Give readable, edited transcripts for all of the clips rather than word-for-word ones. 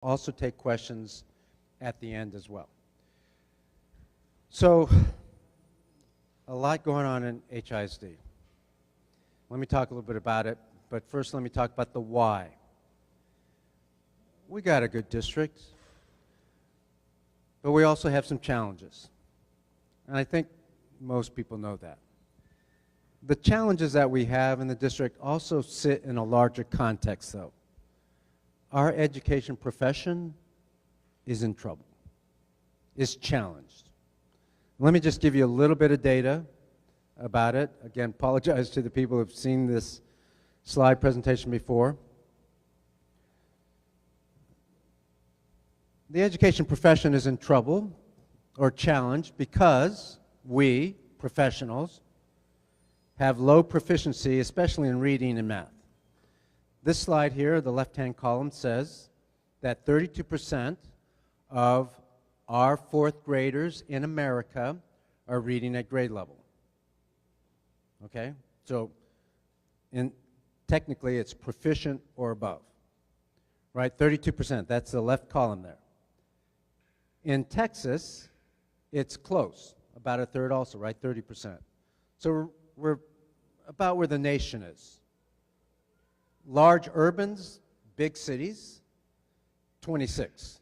also take questions at the end as well. So, a lot going on in HISD. Let me talk a little bit about it, but first let me talk about the why. We got a good district, but we also have some challenges. And I think most people know that. The challenges that we have in the district also sit in a larger context, though. Our education profession is in trouble, is challenged. Let me just give you a little bit of data about it. Again, apologize to the people who have seen this slide presentation before. The education profession is in trouble or challenged because we, professionals, have low proficiency, especially in reading and math. This slide here, the left-hand column, says that 32% of our fourth graders in America are reading at grade level. Okay? So, technically, it's proficient or above. Right? 32%. That's the left column there. In Texas, it's close. About a third also, right? 30%. So we're about where the nation is. Large urbans, big cities, 26.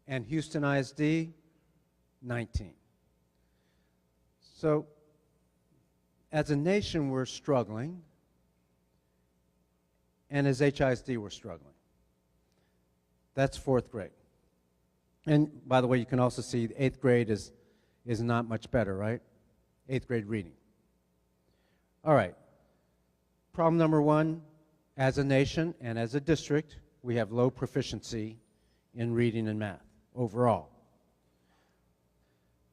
And Houston ISD, 19. So, as a nation, we're struggling, and as HISD, we're struggling. That's fourth grade. And by the way, you can also see 8th grade is not much better, right? 8th grade reading. All right. Problem number one, as a nation and as a district, we have low proficiency in reading and math overall.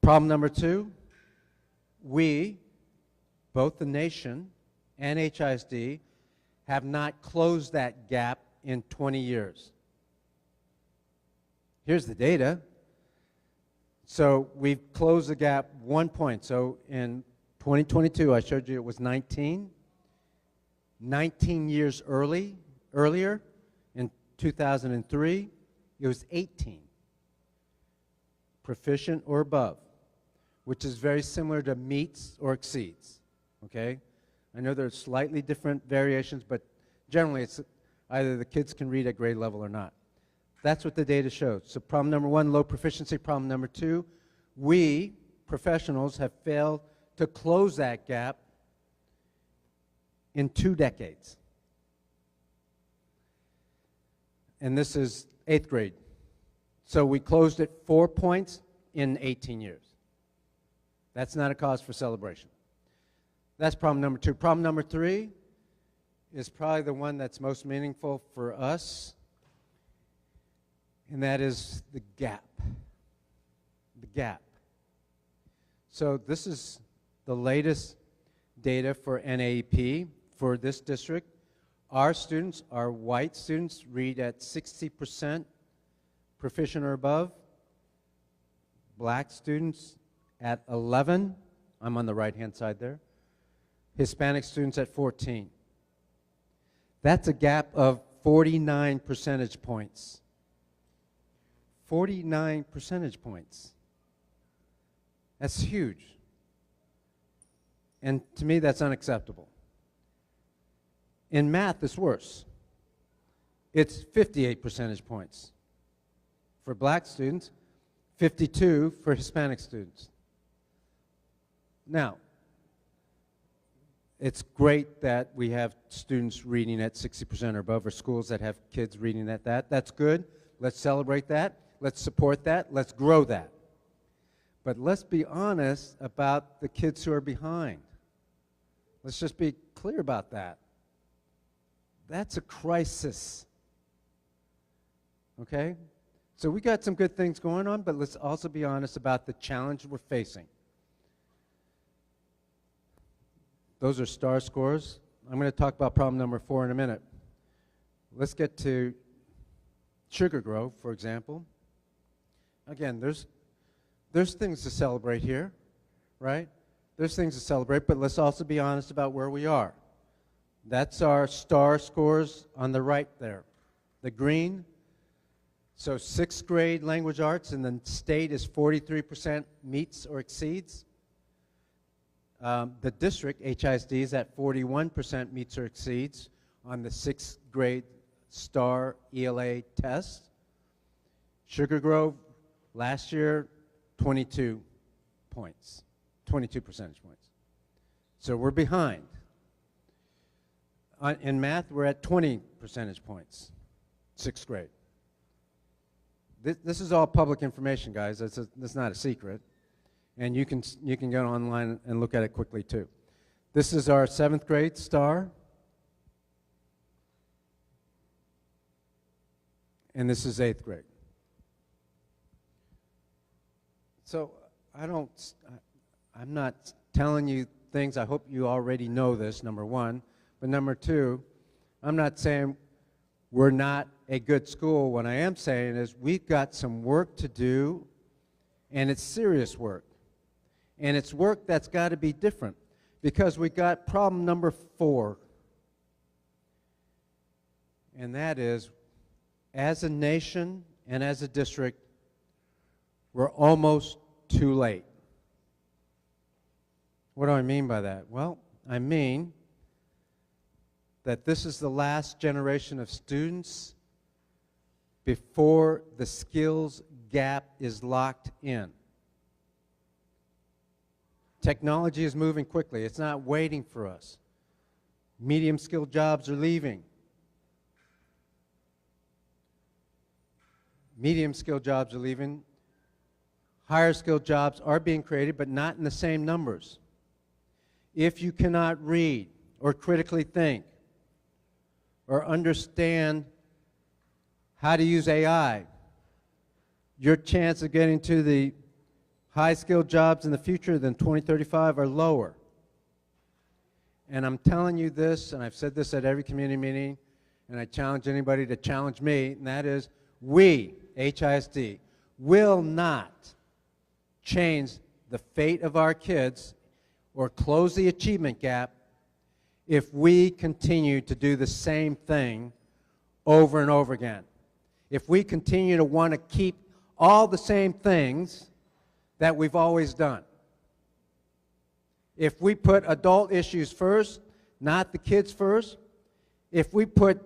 Problem number two, we, both the nation and HISD, have not closed that gap in 20 years. Here's the data. So we've closed the gap 1 point. So in 2022, I showed you it was 19. 19 years earlier, in 2003, it was 18. Proficient or above, which is very similar to meets or exceeds. Okay? I know there's slightly different variations, but generally it's either the kids can read at grade level or not. That's what the data shows. So problem number one, low proficiency. Problem number two, we, professionals, have failed to close that gap in 2 decades. And this is 8th grade. So we closed it 4 points in 18 years. That's not a cause for celebration. That's problem number two. Problem number three is probably the one that's most meaningful for us, and that is the gap. The gap. So this is the latest data for NAEP for this district. Our students, our white students, read at 60% proficient or above. Black students at 11. I'm on the right-hand side there. Hispanic students at 14. That's a gap of 49 percentage points. 49 percentage points. That's huge. And to me, that's unacceptable. In math, it's worse. It's 58 percentage points for black students, 52 for Hispanic students. Now, it's great that we have students reading at 60% or above, or schools that have kids reading at that. That's good. Let's celebrate that. Let's support that. Let's grow that. But let's be honest about the kids who are behind. Let's just be clear about that. That's a crisis. Okay? So we got some good things going on, but let's also be honest about the challenge we're facing. Those are star scores. I'm going to talk about problem number 4 in a minute. Let's get to Sugar Grove, for example. Again, there's things to celebrate here, right? There's things to celebrate, but let's also be honest about where we are. That's our star scores on the right there. The green So 6th grade language arts in the state is 43% meets or exceeds. The district, HISD, is at 41% meets or exceeds on the 6th grade STAR ELA test. Sugar Grove, last year, 22 points, 22 percentage points. So we're behind. In math, we're at 20 percentage points, 6th grade. This is all public information, guys. It's not a secret. And you can go online and look at it quickly, too. This is our 7th grade STAR. And this is 8th grade. So I'm not telling you things. I hope you already know this, number one. But number two, I'm not saying we're not a good school. What I am saying is we've got some work to do, and it's serious work. And it's work that's got to be different, because we got problem number 4. And that is, as a nation and as a district, we're almost too late. What do I mean by that? Well, I mean that this is the last generation of students before the skills gap is locked in. Technology is moving quickly. It's not waiting for us. Medium-skilled jobs are leaving. Medium-skilled jobs are leaving. Higher-skilled jobs are being created, but not in the same numbers. If you cannot read or critically think or understand how to use AI, your chance of getting to the high-skilled jobs in the future than 2035 are lower. And I'm telling you this, and I've said this at every community meeting, and I challenge anybody to challenge me, and that is, we, HISD, will not change the fate of our kids or close the achievement gap if we continue to do the same thing over and over again. If we continue to want to keep all the same things that we've always done. If we put adult issues first, not the kids first, if we put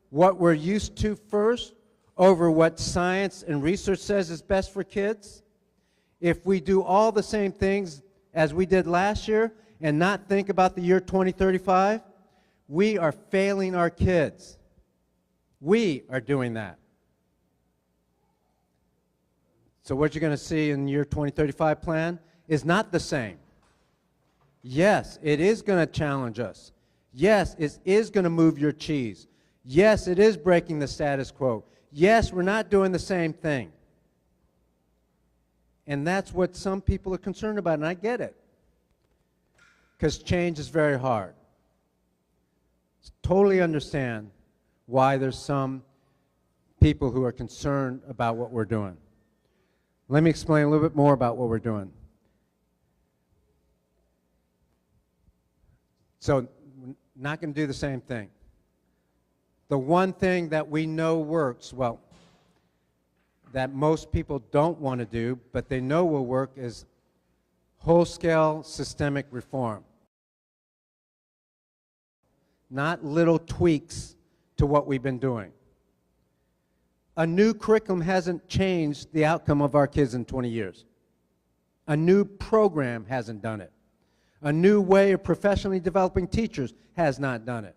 what we're used to first over what science and research says is best for kids, if we do all the same things as we did last year and not think about the year 2035, we are failing our kids. We are doing that. So what you're going to see in your 2035 plan is not the same. Yes, it is going to challenge us. Yes, it is going to move your cheese. Yes, it is breaking the status quo. Yes, we're not doing the same thing. And that's what some people are concerned about, and I get it. Because change is very hard. Totally understand why there's some people who are concerned about what we're doing. Let me explain a little bit more about what we're doing. So, we're not going to do the same thing. The one thing that we know works, well, that most people don't want to do, but they know will work, is whole-scale systemic reform. Not little tweaks to what we've been doing. A new curriculum hasn't changed the outcome of our kids in 20 years. A new program hasn't done it. A new way of professionally developing teachers has not done it.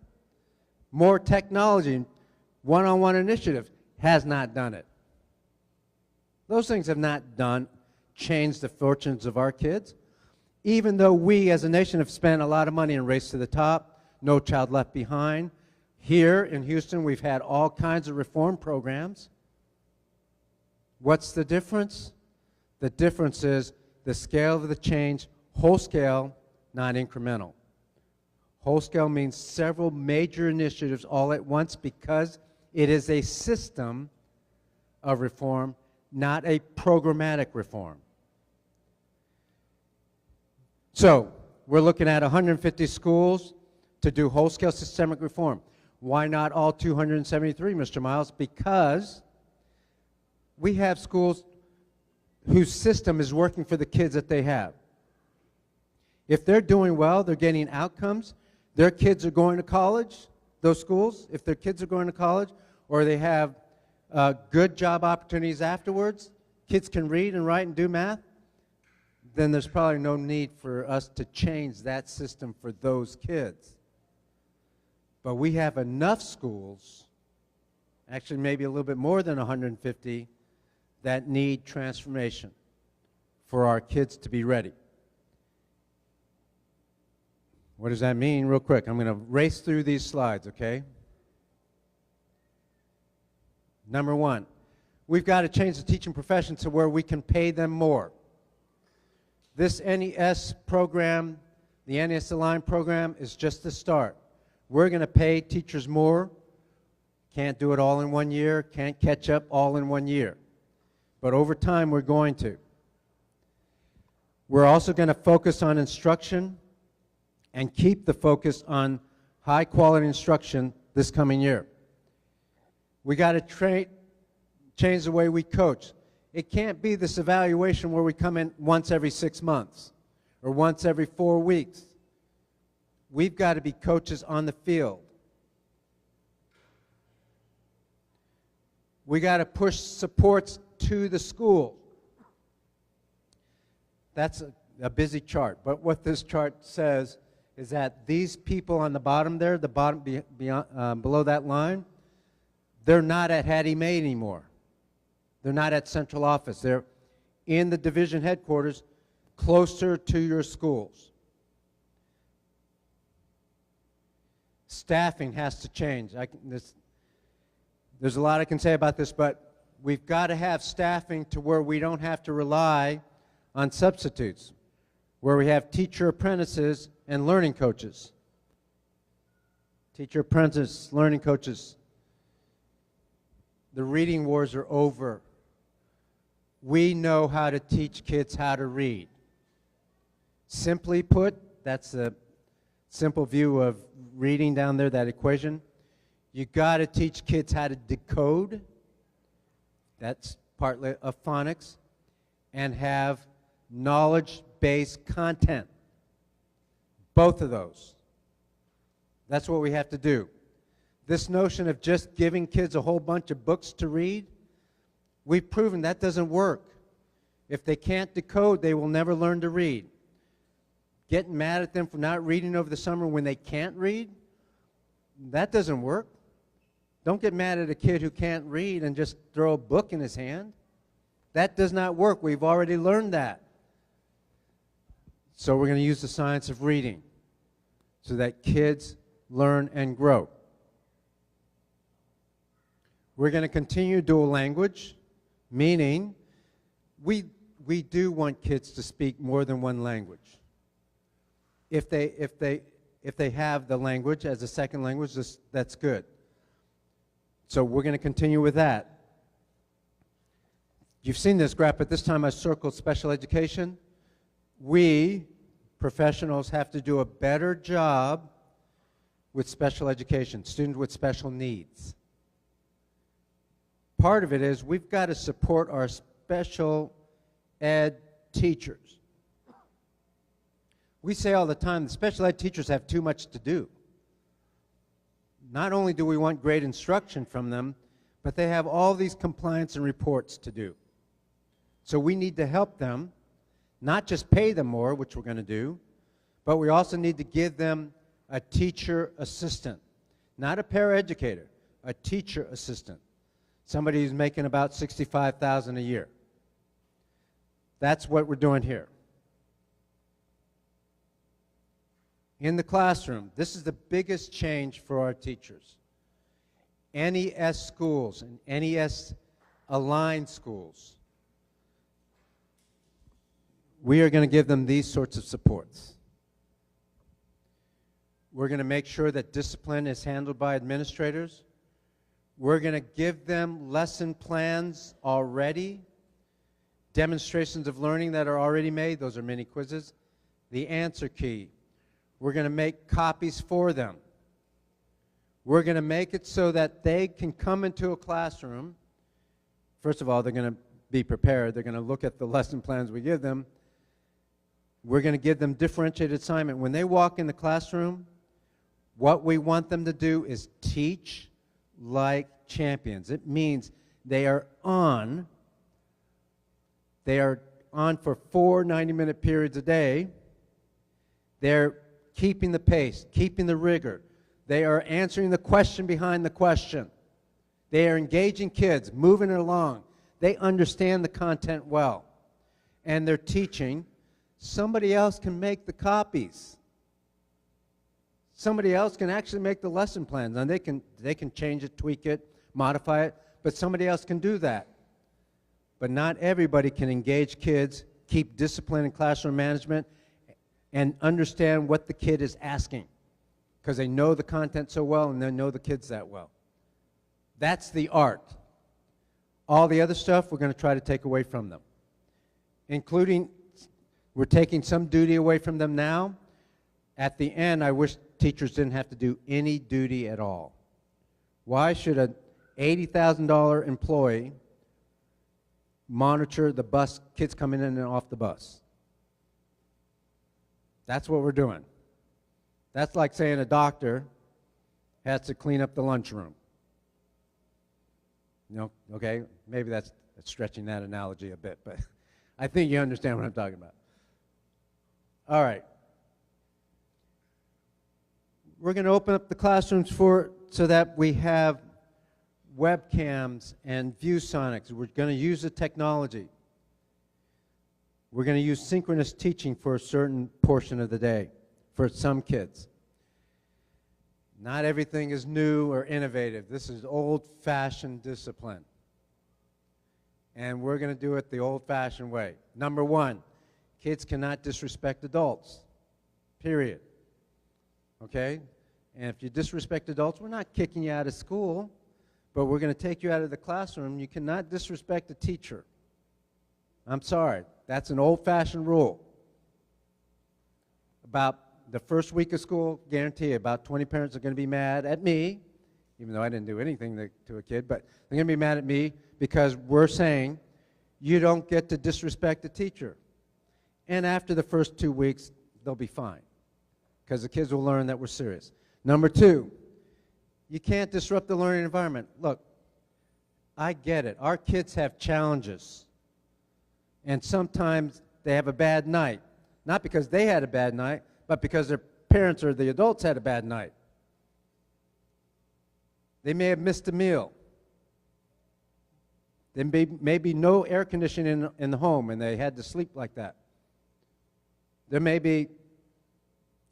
More technology, one-on-one initiatives, has not done it. Those things have not changed the fortunes of our kids, even though we as a nation have spent a lot of money in Race to the Top, No Child Left Behind. Here in Houston, we've had all kinds of reform programs. What's the difference? The difference is the scale of the change, whole scale, not incremental. Whole scale means several major initiatives all at once because it is a system of reform, not a programmatic reform. So, we're looking at 150 schools to do whole-scale systemic reform. Why not all 273, Mr. Miles? Because we have schools whose system is working for the kids that they have. If they're doing well, they're getting outcomes, their kids are going to college, those schools, if their kids are going to college, or they have good job opportunities afterwards, kids can read and write and do math, then there's probably no need for us to change that system for those kids. But we have enough schools, actually maybe a little bit more than 150, that need transformation for our kids to be ready. What does that mean? Real quick, I'm going to race through these slides, okay? Number one, we've got to change the teaching profession to where we can pay them more. This NES program, the NES Align program, is just the start. We're going to pay teachers more. Can't do it all in 1 year, can't catch up all in 1 year. But over time, we're going to. We're also going to focus on instruction and keep the focus on high-quality instruction this coming year. We got to change the way we coach. It can't be this evaluation where we come in once every 6 months or once every 4 weeks. We've got to be coaches on the field. We got to push supports to the school. That's a busy chart, but what this chart says is that these people on the bottom there, the bottom below that line, they're not at Hattie Mae anymore. They're not at central office. They're in the division headquarters closer to your schools. Staffing has to change. There's a lot I can say about this, but we've got to have staffing to where we don't have to rely on substitutes, where we have teacher apprentices and learning coaches. Teacher apprentice, learning coaches. The reading wars are over. We know how to teach kids how to read. Simply put, that's a simple view of reading down there, that equation. You got to teach kids how to decode. That's partly of phonics. And have knowledge-based content. Both of those. That's what we have to do. This notion of just giving kids a whole bunch of books to read, we've proven that doesn't work. If they can't decode, they will never learn to read. Getting mad at them for not reading over the summer when they can't read, that doesn't work. Don't get mad at a kid who can't read and just throw a book in his hand. That does not work. We've already learned that. So we're going to use the science of reading so that kids learn and grow. We're going to continue dual language, meaning we do want kids to speak more than one language. If they have the language as a second language, that's good. So we're going to continue with that. You've seen this graph, but this time I circled special education. We, professionals, have to do a better job with special education, students with special needs. Part of it is we've got to support our special ed teachers. We say all the time that special ed teachers have too much to do. Not only do we want great instruction from them, but they have all these compliance and reports to do. So we need to help them, not just pay them more, which we're going to do, but we also need to give them a teacher assistant. Not a paraeducator, a teacher assistant. Somebody who's making about $65,000 a year. That's what we're doing here. In the classroom, this is the biggest change for our teachers. NES schools and NES aligned schools, we are going to give them these sorts of supports. We're going to make sure that discipline is handled by administrators. We're going to give them lesson plans already, demonstrations of learning that are already made. Those are mini quizzes. The answer key. We're going to make copies for them. We're going to make it so that they can come into a classroom First of all, they're going to be prepared. They're going to look at the lesson plans we give them. We're going to give them differentiated assignment. When they walk in the classroom, what we want them to do is teach like champions. It means they are on for 4 90-minute periods a day. They're keeping the pace, keeping the rigor. They are answering the question behind the question. They are engaging kids, moving it along. They understand the content well. And they're teaching. Somebody else can make the copies. Somebody else can actually make the lesson plans. And they can change it, tweak it, modify it, but somebody else can do that. But not everybody can engage kids, keep discipline in classroom management, and understand what the kid is asking, because they know the content so well and they know the kids that well. That's the art. All the other stuff we're going to try to take away from them, including we're taking some duty away from them now. At the end, I wish teachers didn't have to do any duty at all. Why should an $80,000 employee monitor the bus, kids coming in and off the bus? That's what we're doing. That's like saying a doctor has to clean up the lunchroom. You know, okay, maybe that's stretching that analogy a bit, but I think you understand what I'm talking about. All right. We're going to open up the classrooms so that we have webcams and ViewSonics. We're going to use the technology. We're going to use synchronous teaching for a certain portion of the day for some kids. Not everything is new or innovative. This is old-fashioned discipline. And we're going to do it the old-fashioned way. Number one, kids cannot disrespect adults, period. Okay? And if you disrespect adults, we're not kicking you out of school, but we're going to take you out of the classroom. You cannot disrespect a teacher. I'm sorry. That's an old-fashioned rule. About the first week of school, guarantee about 20 parents are going to be mad at me, even though I didn't do anything to a kid, but they're going to be mad at me because we're saying you don't get to disrespect a teacher. And after the first 2 weeks, they'll be fine because the kids will learn that we're serious. Number two, you can't disrupt the learning environment. Look, I get it. Our kids have challenges. And sometimes they have a bad night. Not because they had a bad night, but because their parents or the adults had a bad night. They may have missed a meal. There may be no air conditioning in the home and they had to sleep like that. There may be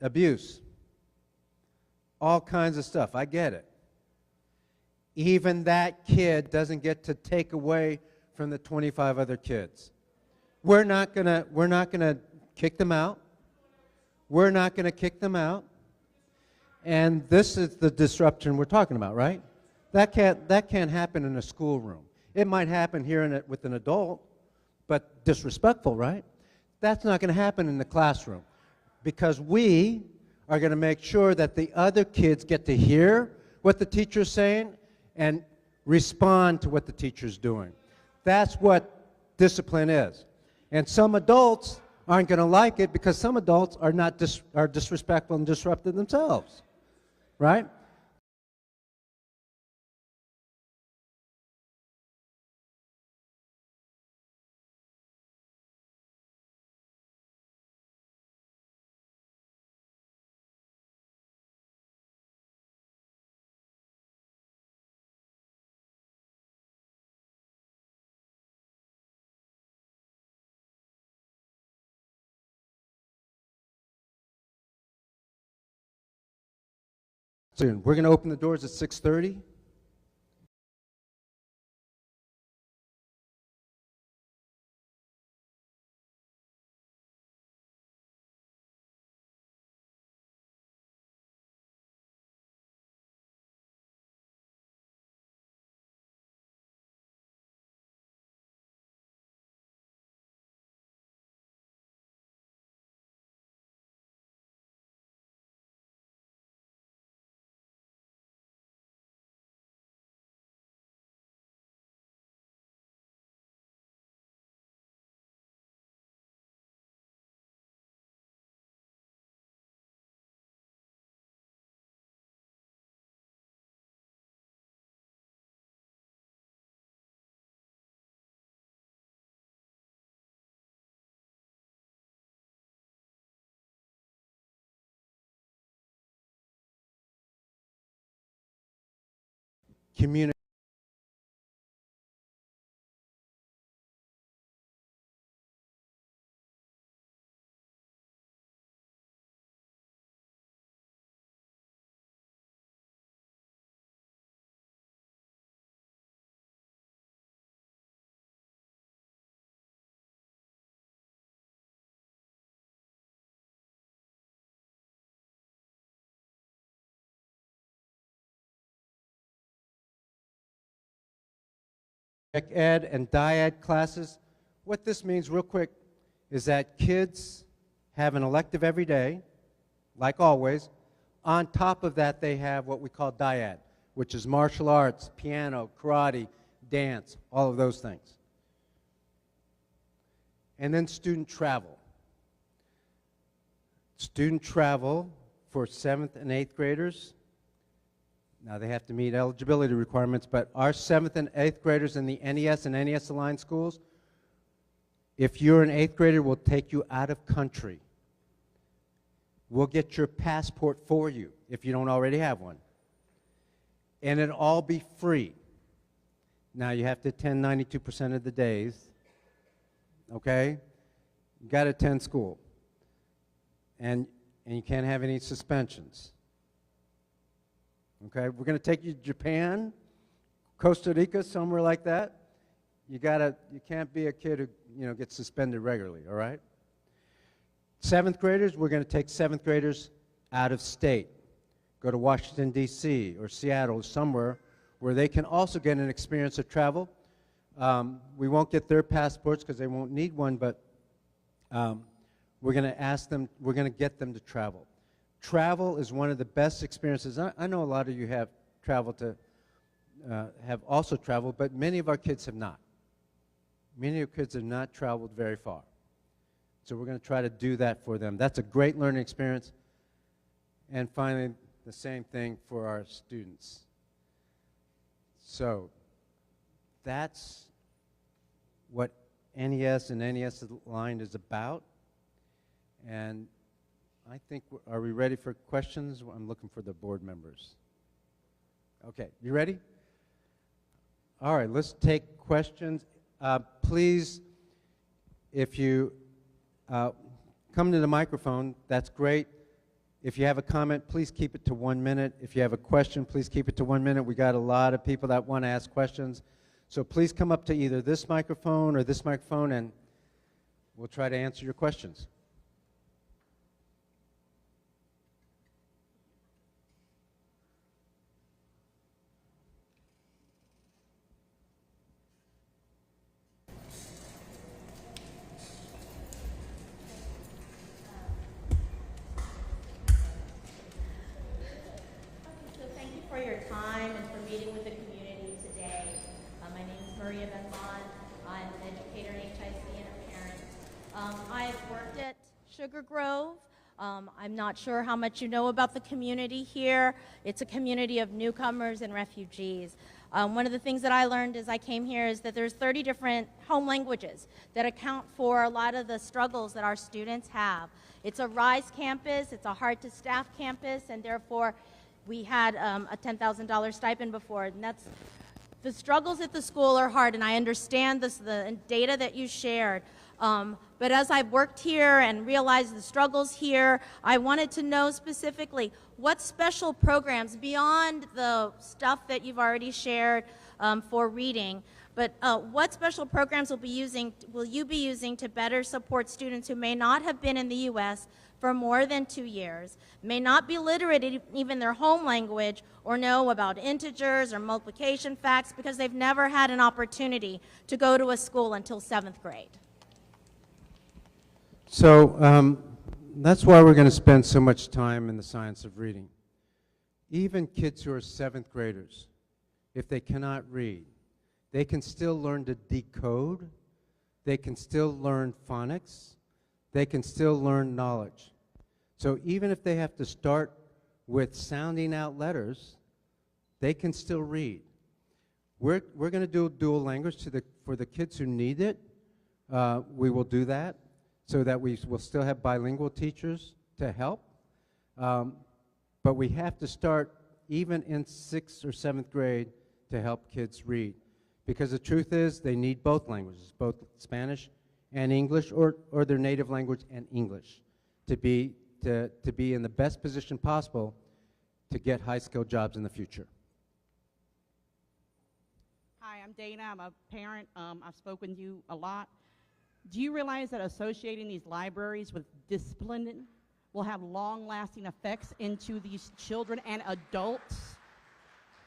abuse. All kinds of stuff. I get it. Even that kid doesn't get to take away from the 25 other kids. We're not gonna kick them out. We're not going to kick them out. And this is the disruption we're talking about, right? That can't happen in a schoolroom. It might happen here with an adult, but disrespectful, right? That's not going to happen in the classroom because we are going to make sure that the other kids get to hear what the teacher's saying and respond to what the teacher's doing. That's what discipline is. And some adults aren't going to like it because some adults are disrespectful and disruptive themselves, right? Soon. We're going to open the doors at 6:30. communicate ed and dyad classes. What this means, real quick, is that kids have an elective every day, like always. On top of that, they have what we call dyad, which is martial arts, piano, karate, dance, all of those things. And then student travel. Student travel for 7th and 8th graders. Now, they have to meet eligibility requirements, but our 7th and 8th graders in the NES and NES-aligned schools, if you're an 8th grader, we'll take you out of country. We'll get your passport for you if you don't already have one. And it'll all be free. Now, you have to attend 92% of the days, okay? You got to attend school. And you can't have any suspensions. Okay, we're going to take you to Japan, Costa Rica, somewhere like that. You can't be a kid who gets suspended regularly, all right? 7th graders, we're going to take 7th graders out of state. Go to Washington, D.C. or Seattle, somewhere where they can also get an experience of travel. We won't get their passports because they won't need one, but we're going to ask them, we're going to get them to travel. Travel is one of the best experiences. I know a lot of you have traveled have also traveled, but many of our kids have not. Many of our kids have not traveled very far. So we're going to try to do that for them. That's a great learning experience. And finally, the same thing for our students. So that's what NES and NES Aligned is about. And I think, are we ready for questions? I'm looking for the board members. Okay, you ready? All right, let's take questions. Please, if you come to the microphone, that's great. If you have a comment, please keep it to 1 minute. If you have a question, please keep it to 1 minute. We got a lot of people that want to ask questions. So please come up to either this microphone or this microphone, and we'll try to answer your questions. I'm not sure how much you know about the community here. It's a community of newcomers and refugees. One of the things that I learned as I came here is that there's 30 different home languages that account for a lot of the struggles that our students have. It's a RISE campus, it's a hard-to-staff campus, and therefore we had a $10,000 stipend before. And the struggles at the school are hard, and I understand the data that you shared. But as I've worked here and realized the struggles here, I wanted to know specifically what special programs, beyond the stuff that you've already shared for reading, but what special programs will you be using to better support students who may not have been in the U.S. for more than 2 years, may not be literate in even their home language, or know about integers or multiplication facts because they've never had an opportunity to go to a school until 7th grade? So that's why we're going to spend so much time in the science of reading. Even kids who are 7th graders, if they cannot read, they can still learn to decode, they can still learn phonics, they can still learn knowledge. So even if they have to start with sounding out letters, they can still read. We're going to do dual language for the kids who need it. We will do that, so that we will still have bilingual teachers to help. But we have to start, even in 6th or 7th grade, to help kids read. Because the truth is, they need both languages, both Spanish and English, or their native language and English, to be in the best position possible to get high-skilled jobs in the future. Hi, I'm Dana. I'm a parent. I've spoken to you a lot. Do you realize that associating these libraries with discipline will have long-lasting effects into these children and adults?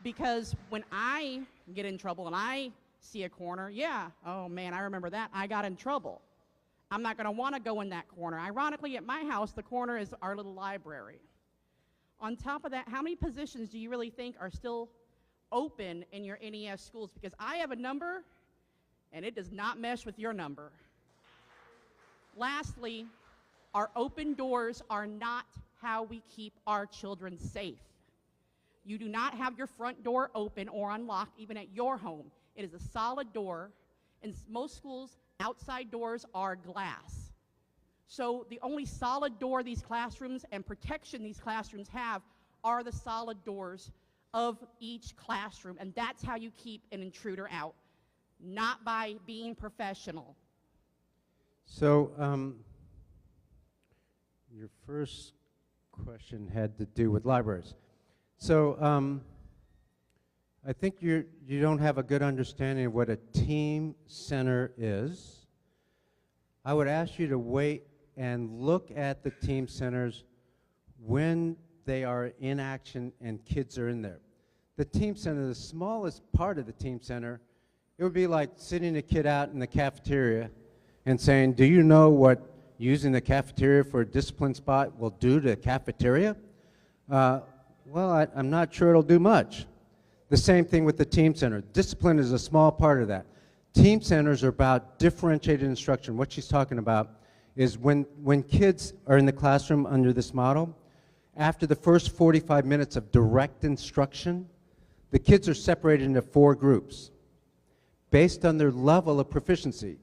Because when I get in trouble and I see a corner, yeah, oh man, I remember that, I got in trouble. I'm not going to want to go in that corner. Ironically, at my house, the corner is our little library. On top of that, how many positions do you really think are still open in your NES schools? Because I have a number, and it does not mesh with your number. Lastly, our open doors are not how we keep our children safe. You do not have your front door open or unlocked, even at your home. It is a solid door. In most schools, outside doors are glass. So the only solid door these classrooms and protection these classrooms have are the solid doors of each classroom. And that's how you keep an intruder out, not by being professional. So your first question had to do with libraries. So I think you don't have a good understanding of what a team center is. I would ask you to wait and look at the team centers when they are in action and kids are in there. The team center, the smallest part of the team center, it would be like sitting a kid out in the cafeteria and saying, do you know what using the cafeteria for a discipline spot will do to the cafeteria? Well, I'm not sure it'll do much. The same thing with the team center. Discipline is a small part of that. Team centers are about differentiated instruction. What she's talking about is when kids are in the classroom under this model, after the first 45 minutes of direct instruction, the kids are separated into 4 groups based on their level of proficiency.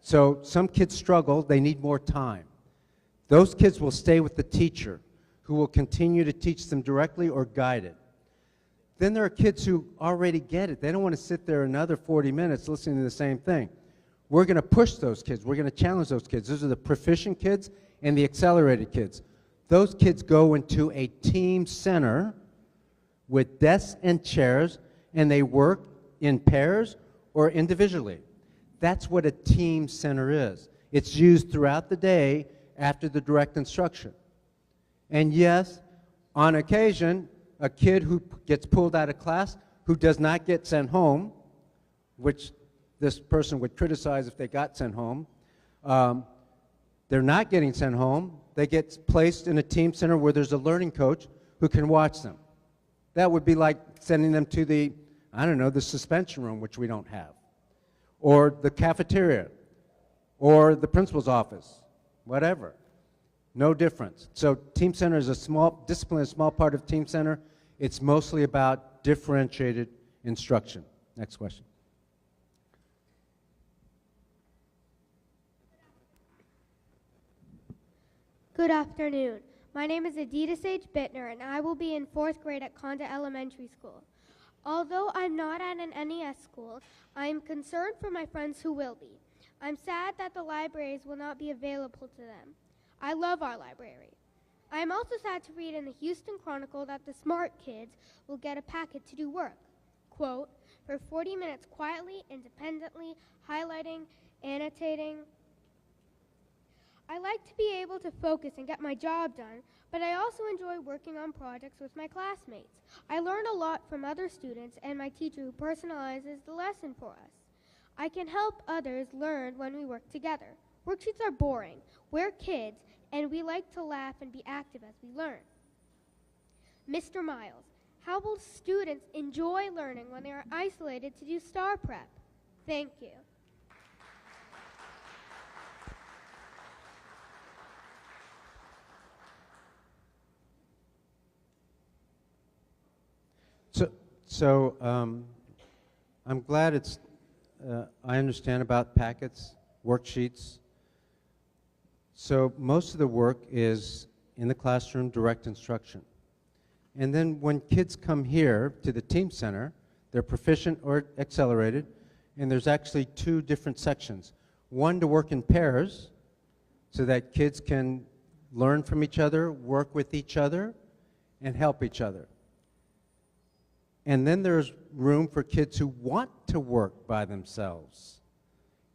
So some kids struggle, they need more time. Those kids will stay with the teacher, who will continue to teach them directly or guided. Then there are kids who already get it. They don't want to sit there another 40 minutes listening to the same thing. We're going to push those kids. We're going to challenge those kids. Those are the proficient kids and the accelerated kids. Those kids go into a team center with desks and chairs, and they work in pairs or individually. That's what a team center is. It's used throughout the day after the direct instruction. And yes, on occasion, a kid who gets pulled out of class, who does not get sent home, which this person would criticize if they got sent home, they're not getting sent home. They get placed in a team center where there's a learning coach who can watch them. That would be like sending them to the, I don't know, the suspension room, which we don't have, or the cafeteria, or the principal's office, whatever. No difference. So team center is a small, discipline is a small part of team center. It's mostly about differentiated instruction. Next question. Good afternoon. My name is Adidas H. Bittner, and I will be in 4th grade at Conda Elementary School. Although I'm not at an NES school, I am concerned for my friends who will be. I'm sad that the libraries will not be available to them. I love our library. I am also sad to read in the Houston Chronicle that the smart kids will get a packet to do work. Quote, for 40 minutes quietly, independently, highlighting, annotating. I like to be able to focus and get my job done, but I also enjoy working on projects with my classmates. I learn a lot from other students and my teacher who personalizes the lesson for us. I can help others learn when we work together. Worksheets are boring. We're kids, and we like to laugh and be active as we learn. Mr. Miles, how will students enjoy learning when they are isolated to do STAR prep? Thank you. So I'm glad it's, I understand about packets, worksheets. So most of the work is in the classroom, direct instruction. And then when kids come here to the team center, They're proficient or accelerated, and there's actually 2 different sections. One to work in pairs, so that kids can learn from each other, work with each other, and help each other. And then there's room for kids who want to work by themselves,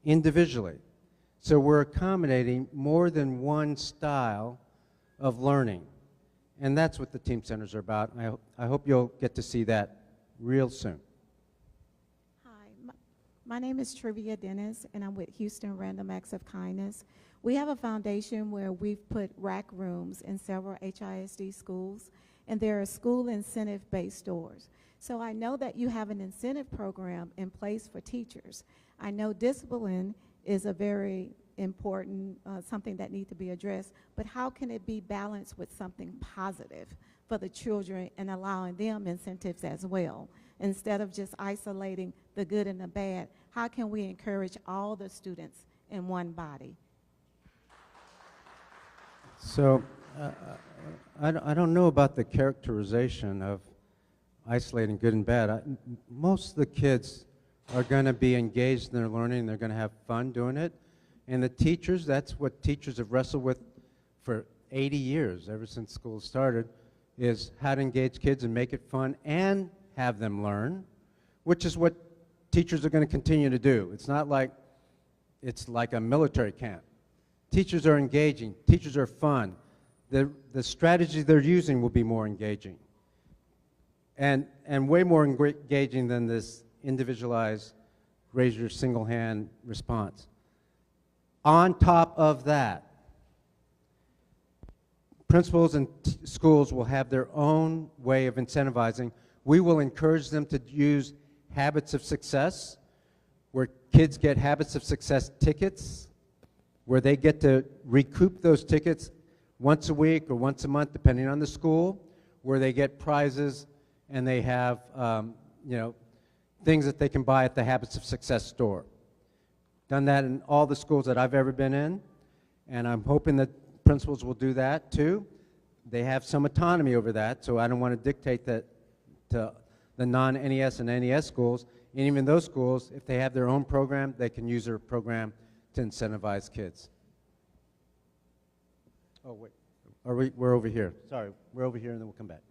individually. So we're accommodating more than one style of learning. And that's what the team centers are about. I hope you'll get to see that real soon. Hi, my name is Trivia Dennis, and I'm with Houston Random Acts of Kindness. We have a foundation where we've put rack rooms in several HISD schools, and there are school incentive-based stores. So I know that you have an incentive program in place for teachers. I know discipline is a very important, something that needs to be addressed, but how can it be balanced with something positive for the children and allowing them incentives as well? Instead of just isolating the good and the bad, how can we encourage all the students in one body? So I don't know about the characterization of isolating good and bad. Most of the kids are going to be engaged in their learning. They're going to have fun doing it. And the teachers, that's what teachers have wrestled with for 80 years, ever since school started, is how to engage kids and make it fun and have them learn, which is what teachers are going to continue to do. It's not like it's like a military camp. Teachers are engaging. Teachers are fun. The strategies they're using will be more engaging. And way more engaging than this individualized, raise your single hand response. On top of that, principals and schools will have their own way of incentivizing. We will encourage them to use habits of success, where kids get habits of success tickets, where they get to recoup those tickets once a week or once a month, depending on the school, where they get prizes and they have things that they can buy at the Habits of Success store. Done that in all the schools that I've ever been in, and I'm hoping that principals will do that too. They have some autonomy over that, so I don't want to dictate that to the non-NES and NES schools. And even those schools, if they have their own program, they can use their program to incentivize kids. Oh, wait. We're over here. Sorry, we're over here, and then we'll come back.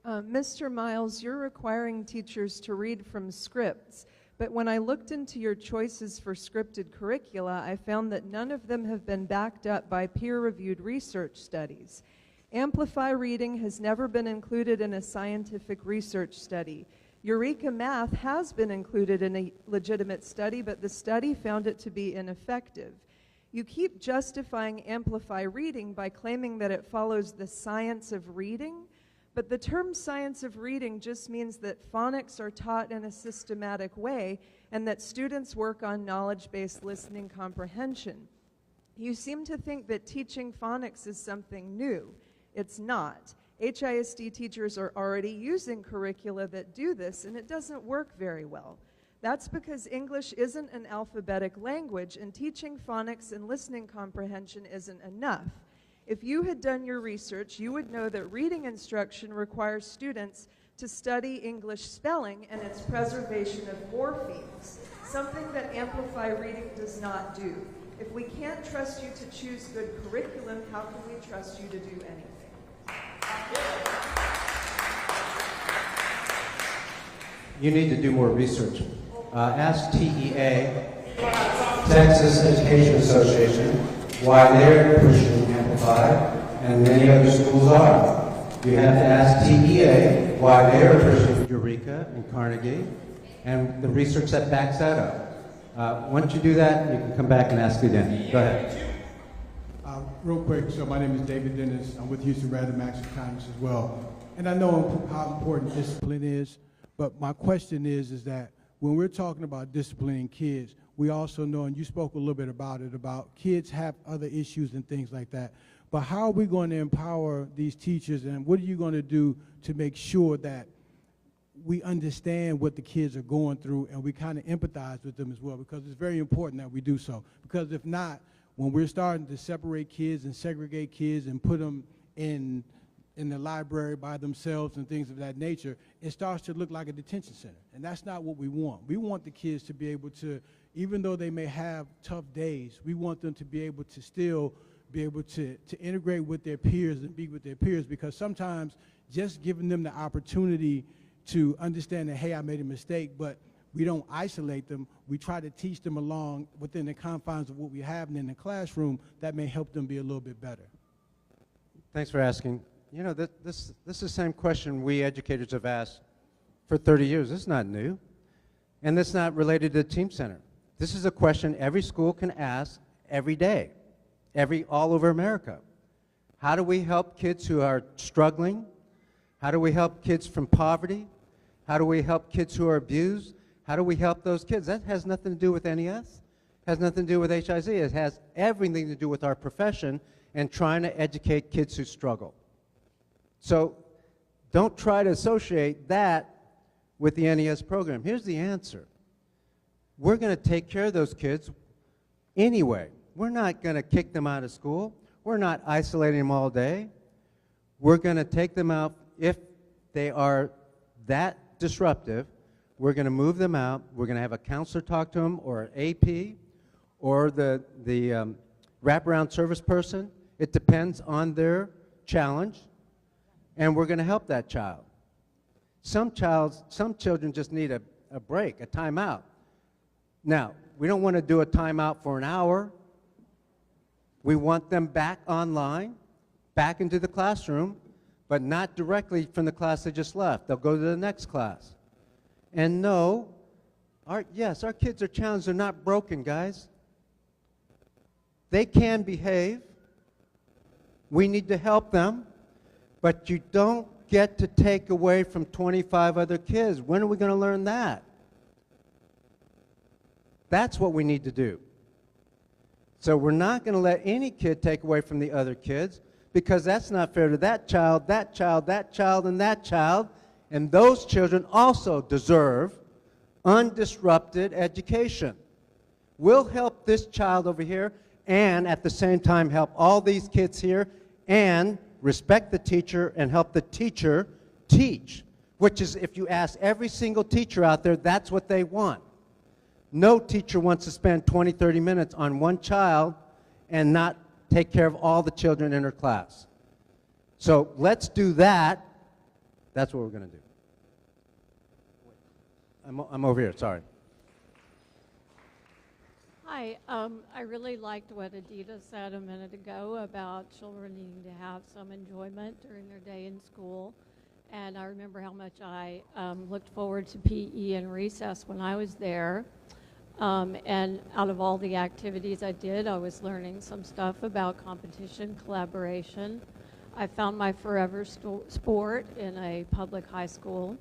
Mr. Miles, you're requiring teachers to read from scripts, but when I looked into your choices for scripted curricula, I found that none of them have been backed up by peer-reviewed research studies. Amplify Reading has never been included in a scientific research study. Eureka Math has been included in a legitimate study, but the study found it to be ineffective. You keep justifying Amplify Reading by claiming that it follows the science of reading, but the term science of reading just means that phonics are taught in a systematic way and that students work on knowledge-based listening comprehension. You seem to think that teaching phonics is something new. It's not. HISD teachers are already using curricula that do this, and it doesn't work very well. That's because English isn't an alphabetic language, and teaching phonics and listening comprehension isn't enough. If you had done your research, you would know that reading instruction requires students to study English spelling and its preservation of morphemes, something that Amplify Reading does not do. If we can't trust you to choose good curriculum, how can we trust you to do anything? You need to do more research. Ask TEA, Texas Education Association, why they're pushing Amplify, and many other schools are. You have to ask TEA why they're pushing Eureka and Carnegie, and the research that backs that up. Once you do that, you can come back and ask again. Go ahead. Real quick, so my name is David Dennis. I'm with Houston Random Acts of Kindness as well. And I know how important discipline is, but my question is that when we're talking about disciplining kids, we also know, and you spoke a little bit about it, about kids have other issues and things like that. But how are we going to empower these teachers, and what are you going to do to make sure that we understand what the kids are going through and we kind of empathize with them as well? Because it's very important that we do so. Because if not, when we're starting to separate kids and segregate kids and put them in in the library by themselves and things of that nature, it starts to look like a detention center. And that's not what we want. We want the kids to be able to, even though they may have tough days, we want them to be able to still be able to integrate with their peers and be with their peers, because sometimes just giving them the opportunity to understand that, hey, I made a mistake, but we don't isolate them. We try to teach them along within the confines of what we have in the classroom that may help them be a little bit better. Thanks for asking. You know, this is the same question we educators have asked for 30 years. This is not new. And this is not related to the Team Center. This is a question every school can ask every day, all over America. How do we help kids who are struggling? How do we help kids from poverty? How do we help kids who are abused? How do we help those kids? That has nothing to do with NES. Has nothing to do with HIZ. It has everything to do with our profession and trying to educate kids who struggle. So don't try to associate that with the NES program. Here's the answer. We're going to take care of those kids anyway. We're not going to kick them out of school. We're not isolating them all day. We're going to take them out if they are that disruptive. We're going to move them out. We're going to have a counselor talk to them, or an AP, or the wraparound service person. It depends on their challenge, and we're going to help that child. Some children just need a break, a timeout. Now, we don't want to do a timeout for an hour. We want them back online, back into the classroom, but not directly from the class they just left. They'll go to the next class. And no, yes, our kids are challenged. They're not broken, guys. They can behave. We need to help them, but you don't get to take away from 25 other kids. When are we going to learn that? That's what we need to do. So we're not going to let any kid take away from the other kids, because that's not fair to that child, that child, that child, and that child. And those children also deserve undisrupted education. We'll help this child over here and at the same time help all these kids here and respect the teacher and help the teacher teach, which is, if you ask every single teacher out there, that's what they want. No teacher wants to spend 20, 30 minutes on one child and not take care of all the children in her class. So let's do that. That's what we're going to do. I'm over here, sorry. Hi, I really liked what Adita said a minute ago about children needing to have some enjoyment during their day in school. And I remember how much I looked forward to PE and recess when I was there. And out of all the activities I did, I was learning some stuff about competition, collaboration. I found my forever sport in a public high school.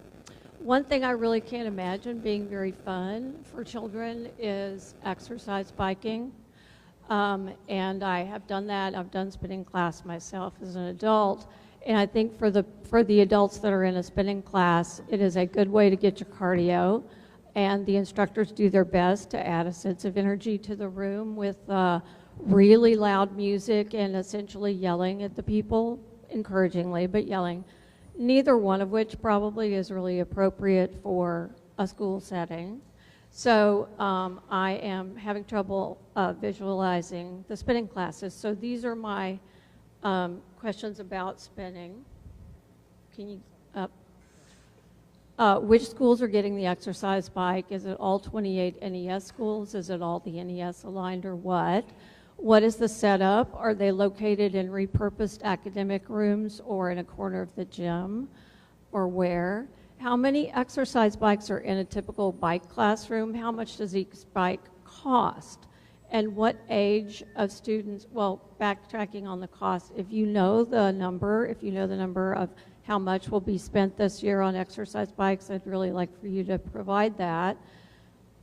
One thing I really can't imagine being very fun for children is exercise biking. And I have done that. I've done spinning class myself as an adult. And I think for the adults that are in a spinning class, it is a good way to get your cardio. And the instructors do their best to add a sense of energy to the room with really loud music and essentially yelling at the people, encouragingly, but yelling. Neither one of which probably is really appropriate for a school setting. So I am having trouble visualizing the spinning classes. So these are my questions about spinning. Can you which schools are getting the exercise bike? Is it all 28 NES schools? Is it all the NES aligned, or what? What is the setup? Are they located in repurposed academic rooms or in a corner of the gym, or where? How many exercise bikes are in a typical bike classroom? How much does each bike cost? And what age of students, well, backtracking on the cost, if you know the number of how much will be spent this year on exercise bikes, I'd really like for you to provide that.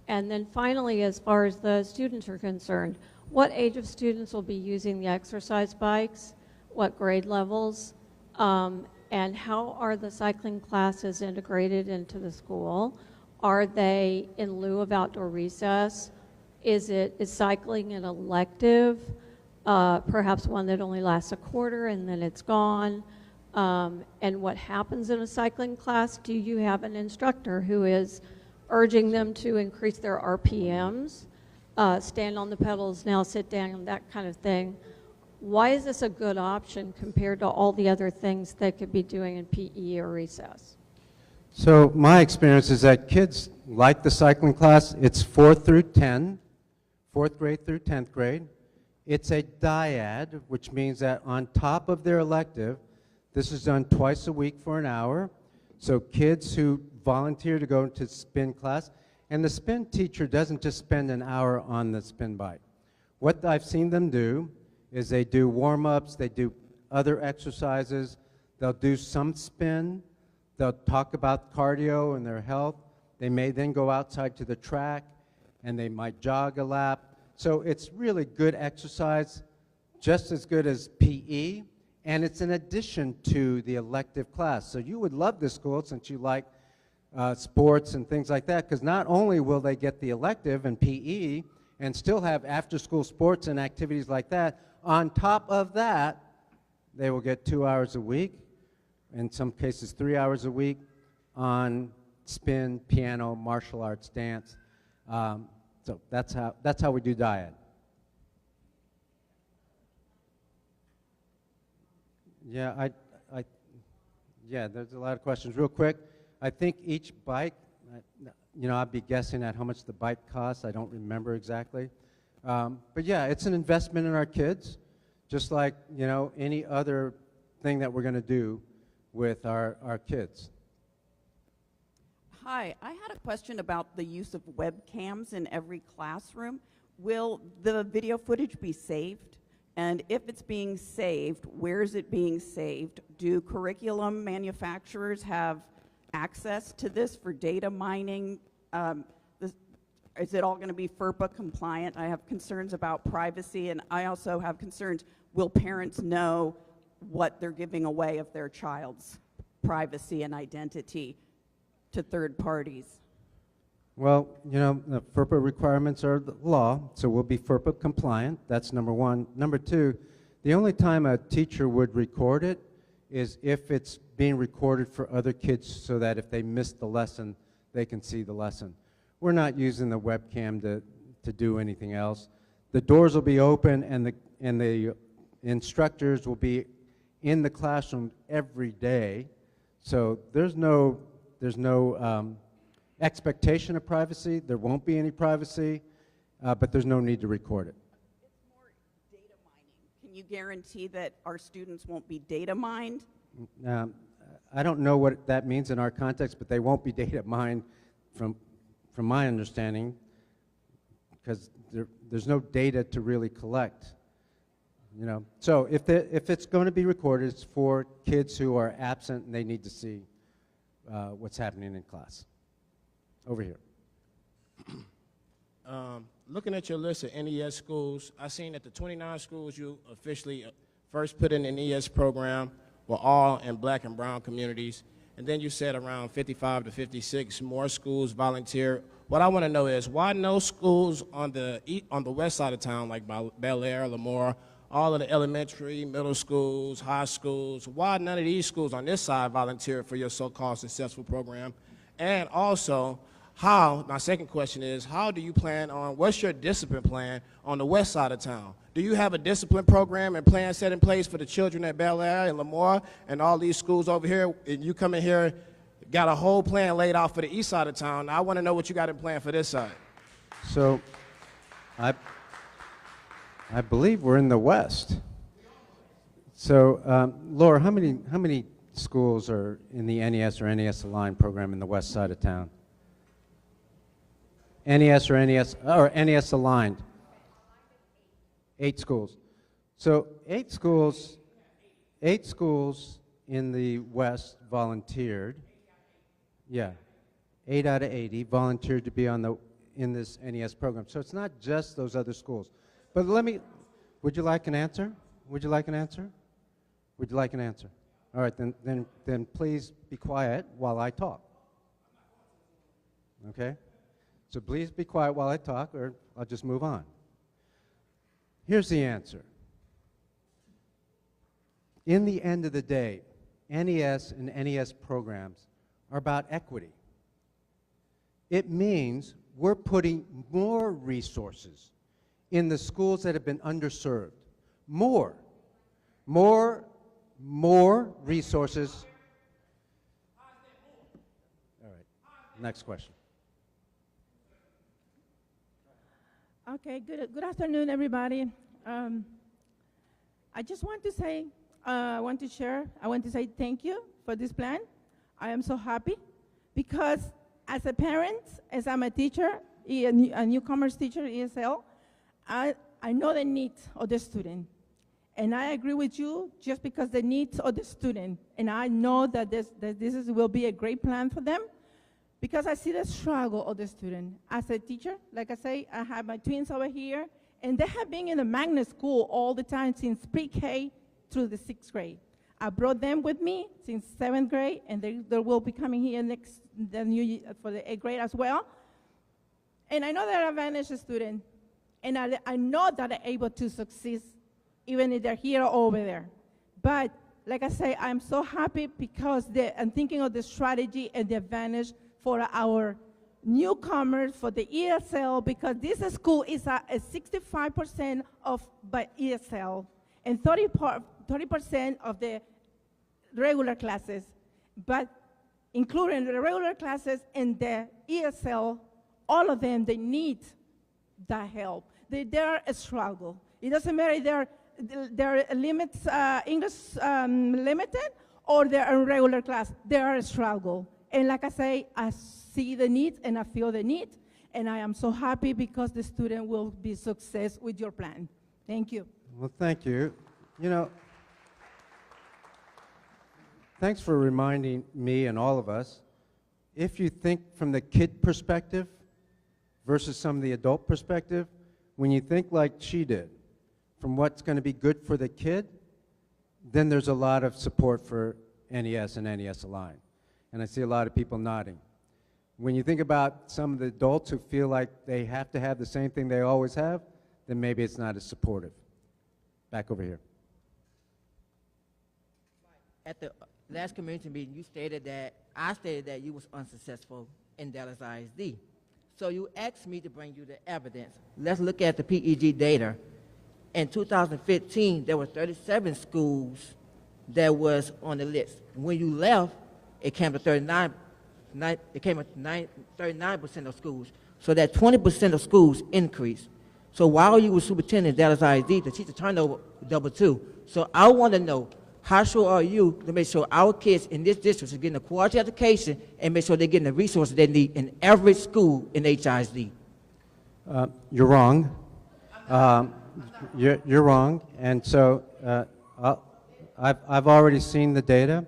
And then finally, as far as the students are concerned, what age of students will be using the exercise bikes? What grade levels? And how are the cycling classes integrated into the school? Are they in lieu of outdoor recess? Is cycling an elective, perhaps one that only lasts a quarter and then it's gone? and what happens in a cycling class? Do you have an instructor who is urging them to increase their RPMs, stand on the pedals, now sit down, that kind of thing? Why is this a good option compared to all the other things they could be doing in PE or recess? So my experience is that kids like the cycling class. It's 4th through 10, 4th grade through 10th grade. It's a dyad, which means that on top of their elective, this is done twice a week for an hour. So kids who volunteer to go into spin class, and the spin teacher doesn't just spend an hour on the spin bike. What I've seen them do is they do warm-ups, they do other exercises, they'll do some spin, they'll talk about cardio and their health. They may then go outside to the track, and they might jog a lap. So it's really good exercise, just as good as PE, and it's in addition to the elective class. So you would love this school since you like sports and things like that, because not only will they get the elective and PE and still have after-school sports and activities like that, on top of that, they will get 2 hours a week, in some cases 3 hours a week, on spin, piano, martial arts, dance. So that's how we do dyad. Yeah, yeah, there's a lot of questions. Real quick, I think each bike, I'd be guessing at how much the bike costs. I don't remember exactly. But yeah, it's an investment in our kids, just like, any other thing that we're going to do with our kids. Hi, I had a question about the use of webcams in every classroom. Will the video footage be saved? And if it's being saved, where is it being saved? Do curriculum manufacturers have access to this for data mining? Is it all going to be FERPA compliant? I have concerns about privacy, and I also have concerns, will parents know what they're giving away of their child's privacy and identity to third parties? Well, the FERPA requirements are the law, so we'll be FERPA compliant. That's number one. Number two, the only time a teacher would record it is if it's being recorded for other kids so that if they miss the lesson, they can see the lesson. We're not using the webcam to do anything else. The doors will be open, and the instructors will be in the classroom every day. So there's no expectation of privacy. There won't be any privacy, but there's no need to record it. It's more data mining. Can you guarantee that our students won't be data mined? I don't know what that means in our context, but they won't be data mined from my understanding, because there's no data to really collect. So if it's going to be recorded, it's for kids who are absent and they need to see what's happening in class. Over here. Looking at your list of NES schools, I seen that the 29 schools you officially first put in the NES program were all in black and brown communities, and then you said around 55 to 56 more schools volunteer. What I want to know is why no schools on the west side of town, like Bel Air, Lemoore, all of the elementary, middle schools, high schools, why none of these schools on this side volunteer for your so-called successful program? And also, my second question is, how do you plan on, what's your discipline plan on the west side of town? Do you have a discipline program and plan set in place for the children at Bel Air and Lemoore and all these schools over here? And you come in here, got a whole plan laid out for the east side of town. Now, I want to know what you got in plan for this side. So, I believe we're in the west. So, Laura, how many schools are in the NES or NES Aligned program in the west side of town? NES or NES Aligned? 8 schools. So 8 schools in the west volunteered. Yeah, 8 out of 80 volunteered to be in this NES program. So it's not just those other schools. But would you like an answer? Would you like an answer? Would you like an answer? All right, then please be quiet while I talk. Okay? So please be quiet while I talk, or I'll just move on. Here's the answer. In the end of the day, NES and NES programs are about equity. It means we're putting more resources in the schools that have been underserved. More resources. All right, next question. Okay, good afternoon, everybody. I just want to say, I want to say thank you for this plan. I am so happy because as a parent, as I'm a teacher, a newcomers teacher, ESL, I know the needs of the student. And I agree with you just because the needs of the student. And I know that this will be a great plan for them because I see the struggle of the student. As a teacher, like I say, I have my twins over here, and they have been in the magnet school all the time since pre-K through the 6th grade. I brought them with me since 7th grade, and they will be coming here the new year for the 8th grade as well. And I know they're advantaged students, and I know that they're able to succeed even if they're here or over there. But like I say, I'm so happy because I'm thinking of the strategy and the advantage for our newcomers, for the ESL, because this school is a 65% by ESL and 30% of the regular classes. But including the regular classes and the ESL, all of them, they need that help. They're a struggle. It doesn't matter if they're limits, English limited or they're in regular class. They are a struggle. And like I say, I see the need and I feel the need. And I am so happy because the student will be success with your plan. Thank you. Well, thank you. You know, thanks for reminding me and all of us, if you think from the kid perspective versus some of the adult perspective, when you think like she did, from what's going to be good for the kid, then there's a lot of support for NES and NES Align. And I see a lot of people nodding. When you think about some of the adults who feel like they have to have the same thing they always have, then maybe it's not as supportive. Back over here. At the last community meeting, I stated that you was unsuccessful in Dallas ISD. So you asked me to bring you the evidence. Let's look at the PEG data. In 2015, there were 37 schools that was on the list. When you left, it came to 39% of schools. So that 20% of schools increased. So while you were superintendent at Dallas ISD, the teacher turnover double too. So I want to know, how sure are you to make sure our kids in this district are getting a quality education and make sure they're getting the resources they need in every school in HISD? You're wrong. You're wrong. And so I've already seen the data.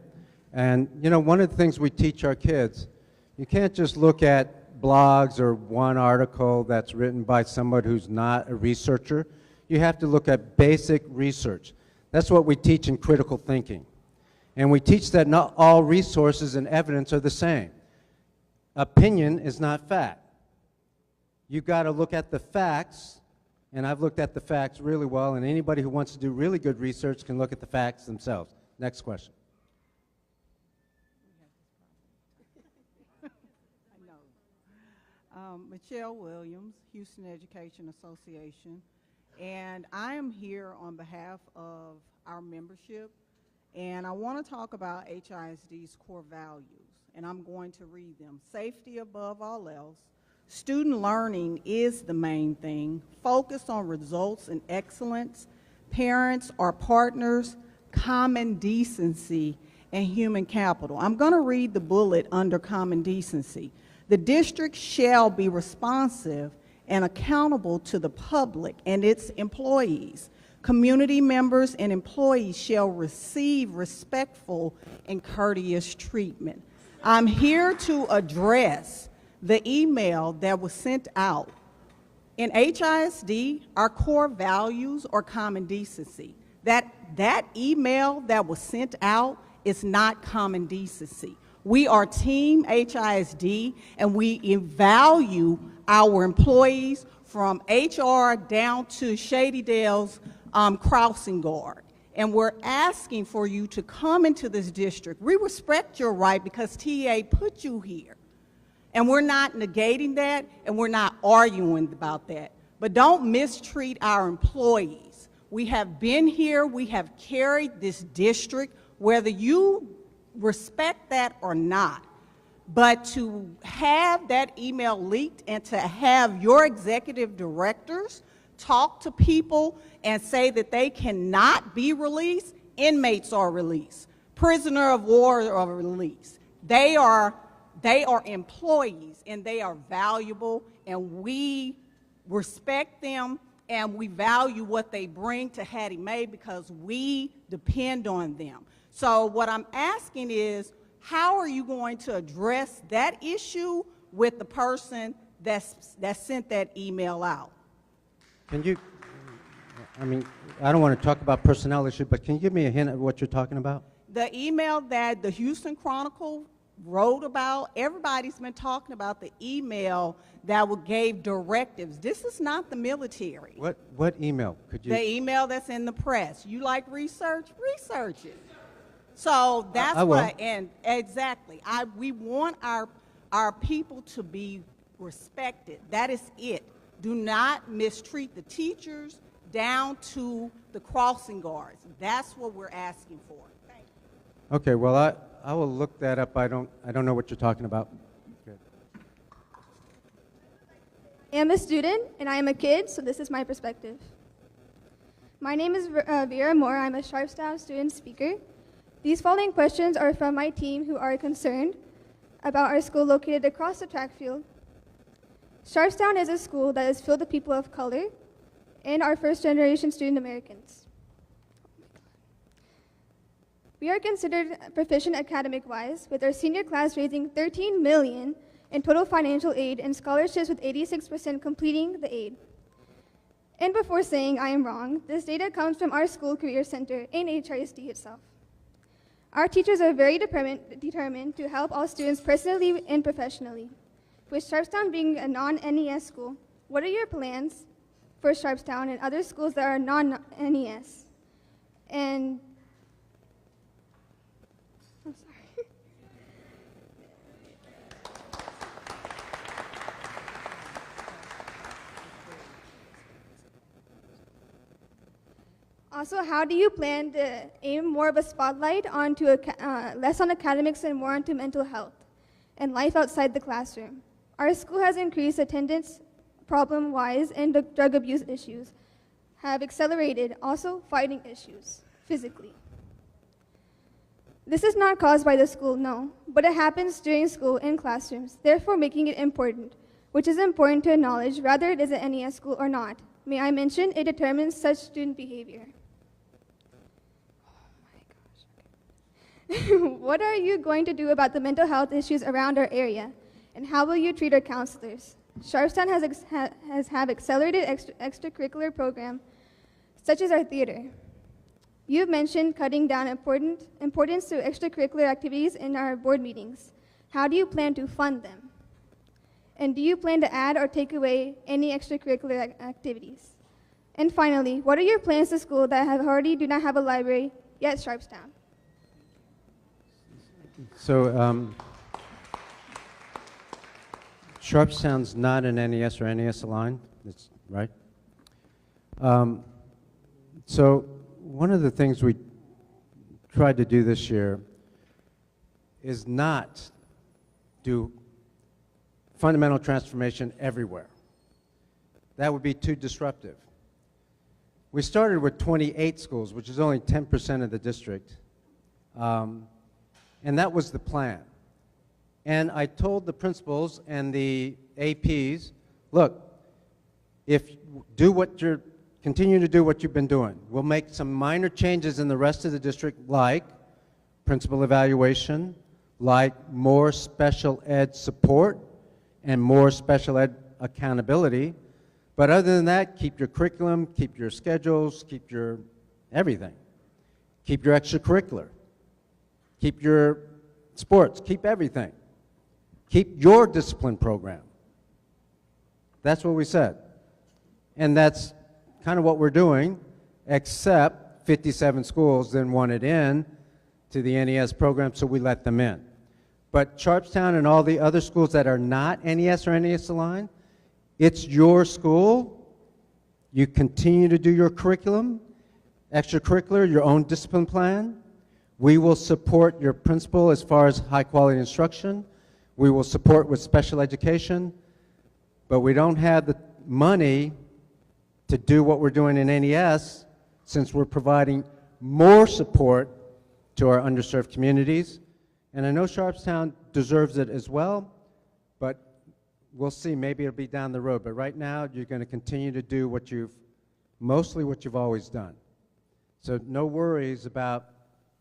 And, you know, one of the things we teach our kids, you can't just look at blogs or one article that's written by somebody who's not a researcher. You have to look at basic research. That's what we teach in critical thinking. And we teach that not all resources and evidence are the same. Opinion is not fact. You've got to look at the facts, and I've looked at the facts really well, and anybody who wants to do really good research can look at the facts themselves. Next question. Michelle Williams, Houston Education Association, and I am here on behalf of our membership, and I want to talk about HISD's core values, and I'm going to read them. Safety above all else. Student learning is the main thing. Focus on results and excellence. Parents are partners. Common decency and human capital. I'm going to read the bullet under common decency. The district shall be responsive and accountable to the public and its employees. Community members and employees shall receive respectful and courteous treatment. I'm here to address the email that was sent out. In HISD, our core values are common decency. That email that was sent out is not common decency. We are Team HISD, and we value our employees from HR down to Shady Dale's crossing guard. And we're asking for you to come into this district. We respect your right because TA put you here. And we're not negating that, and we're not arguing about that. But don't mistreat our employees. We have been here, we have carried this district, whether you respect that or not. But to have that email leaked and to have your executive directors talk to people and say that they cannot be released, inmates are released, prisoner of war are released. They are employees, and they are valuable, and we respect them, and we value what they bring to Hattie Mae because we depend on them. So what I'm asking is, how are you going to address that issue with the person that sent that email out? Can you, I mean, I don't want to talk about personnel issue, but can you give me a hint of what you're talking about? The email that the Houston Chronicle wrote about, everybody's been talking about the email that gave directives. This is not the military. What email? Could you? The email that's in the press. You like research? Research it. So that's what, and exactly. We want our people to be respected. That is it. Do not mistreat the teachers down to the crossing guards. That's what we're asking for. Okay, well, I will look that up. I don't know what you're talking about. Good. I am a student, and I am a kid, so this is my perspective. My name is Vera Moore. I'm a Sharpstown student speaker. These following questions are from my team who are concerned about our school located across the track field. Sharpstown is a school that is filled with people of color and our first-generation student Americans. We are considered proficient academic-wise, with our senior class raising $13 million in total financial aid and scholarships, with 86% completing the aid. And before saying I am wrong, this data comes from our school career center in HISD itself. Our teachers are very determined to help all students personally and professionally. With Sharpstown being a non-NES school, what are your plans for Sharpstown and other schools that are non-NES? And I'm sorry. Also, how do you plan to aim more of a spotlight onto less on academics and more onto mental health and life outside the classroom? Our school has increased attendance problem-wise, and the drug abuse issues have accelerated, also fighting issues physically. This is not caused by the school, no, but it happens during school in classrooms, therefore making it important, which is important to acknowledge whether it is an NES school or not. May I mention it determines such student behavior. What are you going to do about the mental health issues around our area? And how will you treat our counselors? Sharpstown has accelerated extracurricular program, such as our theater. You've mentioned cutting down importance to extracurricular activities in our board meetings. How do you plan to fund them? And do you plan to add or take away any extracurricular activities? And finally, what are your plans to school that already do not have a library yet Sharpstown? So, Sharpstown's not an NES or NES aligned, that's right. So one of the things we tried to do this year is not do fundamental transformation everywhere. That would be too disruptive. We started with 28 schools, which is only 10% of the district, and that was the plan. And I told the principals and the APs, look, continue to do what you've been doing. We'll make some minor changes in the rest of the district, like principal evaluation, like more special ed support, and more special ed accountability. But other than that, keep your curriculum, keep your schedules, keep your everything. Keep your extracurricular. Keep your sports, keep everything. Keep your discipline program. That's what we said. And that's kind of what we're doing, except 57 schools then wanted in to the NES program, so we let them in. But Sharpstown and all the other schools that are not NES or NES aligned, it's your school. You continue to do your curriculum, extracurricular, your own discipline plan. We will support your principal as far as high quality instruction. We will support with special education, but we don't have the money to do what we're doing in NES since we're providing more support to our underserved communities. And I know Sharpstown deserves it as well, but we'll see. Maybe it'll be down the road. But right now, you're going to continue to do mostly what you've always done. So no worries about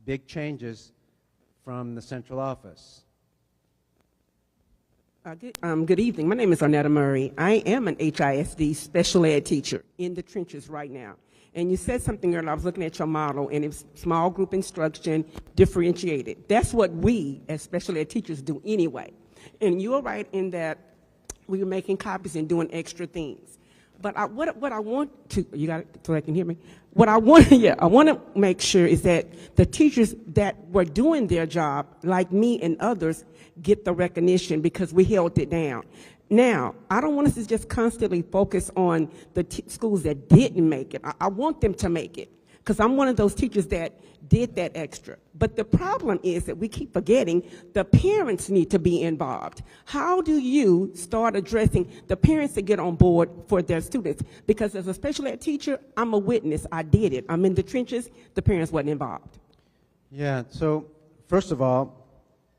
big changes from the central office. Good evening. My name is Arnetta Murray. I am an HISD special ed teacher in the trenches right now. And you said something earlier, I was looking at your model, and it's small group instruction, differentiated. That's what we as special ed teachers do anyway. And you are right in that we are making copies and doing extra things. But what I want to, you got it so I can hear me? What I want, I want to make sure is that the teachers that were doing their job, like me and others, get the recognition because we held it down. Now, I don't want us to just constantly focus on the schools that didn't make it. I want them to make it because I'm one of those teachers that did that extra. But the problem is that we keep forgetting the parents need to be involved. How do you start addressing the parents that get on board for their students? Because as a special ed teacher, I'm a witness. I did it. I'm in the trenches. The parents wasn't involved. Yeah, so first of all,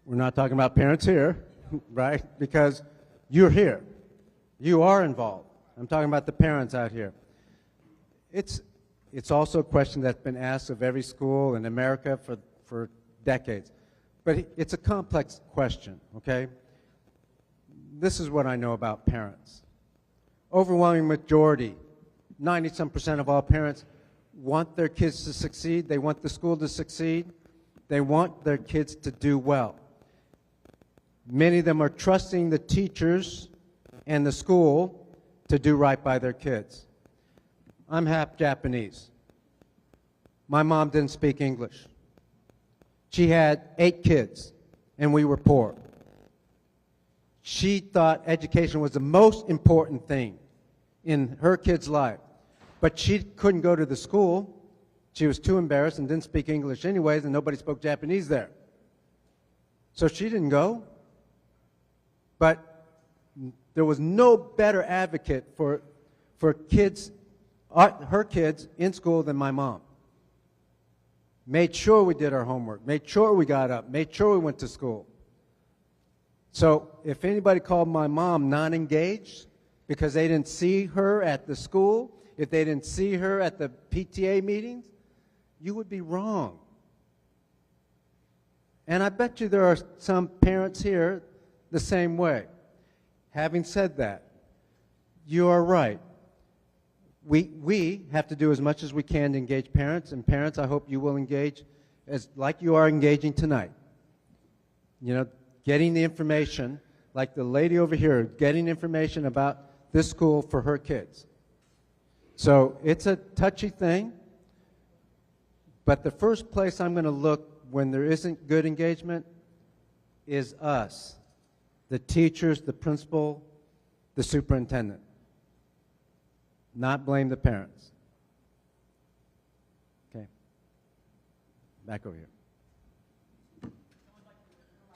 we're not talking about parents here, right? Because you're here. You are involved. I'm talking about the parents out here. It's also a question that's been asked of every school in America for decades. But it's a complex question, okay? This is what I know about parents. Overwhelming majority, 90-some% of all parents want their kids to succeed. They want the school to succeed. They want their kids to do well. Many of them are trusting the teachers and the school to do right by their kids. I'm half Japanese. My mom didn't speak English. She had 8 kids, and we were poor. She thought education was the most important thing in her kid's life, but she couldn't go to the school. She was too embarrassed and didn't speak English anyways, and nobody spoke Japanese there. So she didn't go. But there was no better advocate for kids, her kids in school than my mom. Made sure we did our homework, made sure we got up, made sure we went to school. So if anybody called my mom non-engaged because they didn't see her at the school, if they didn't see her at the PTA meetings, you would be wrong. And I bet you there are some parents here the same way. Having said that, you are right. We have to do as much as we can to engage parents, and parents, I hope you will engage like you are engaging tonight. You know, getting the information, like the lady over here, getting information about this school for her kids. So it's a touchy thing, but the first place I'm going to look when there isn't good engagement is us. The teachers, the principal, the superintendent. Not blame the parents. Okay. Back over here.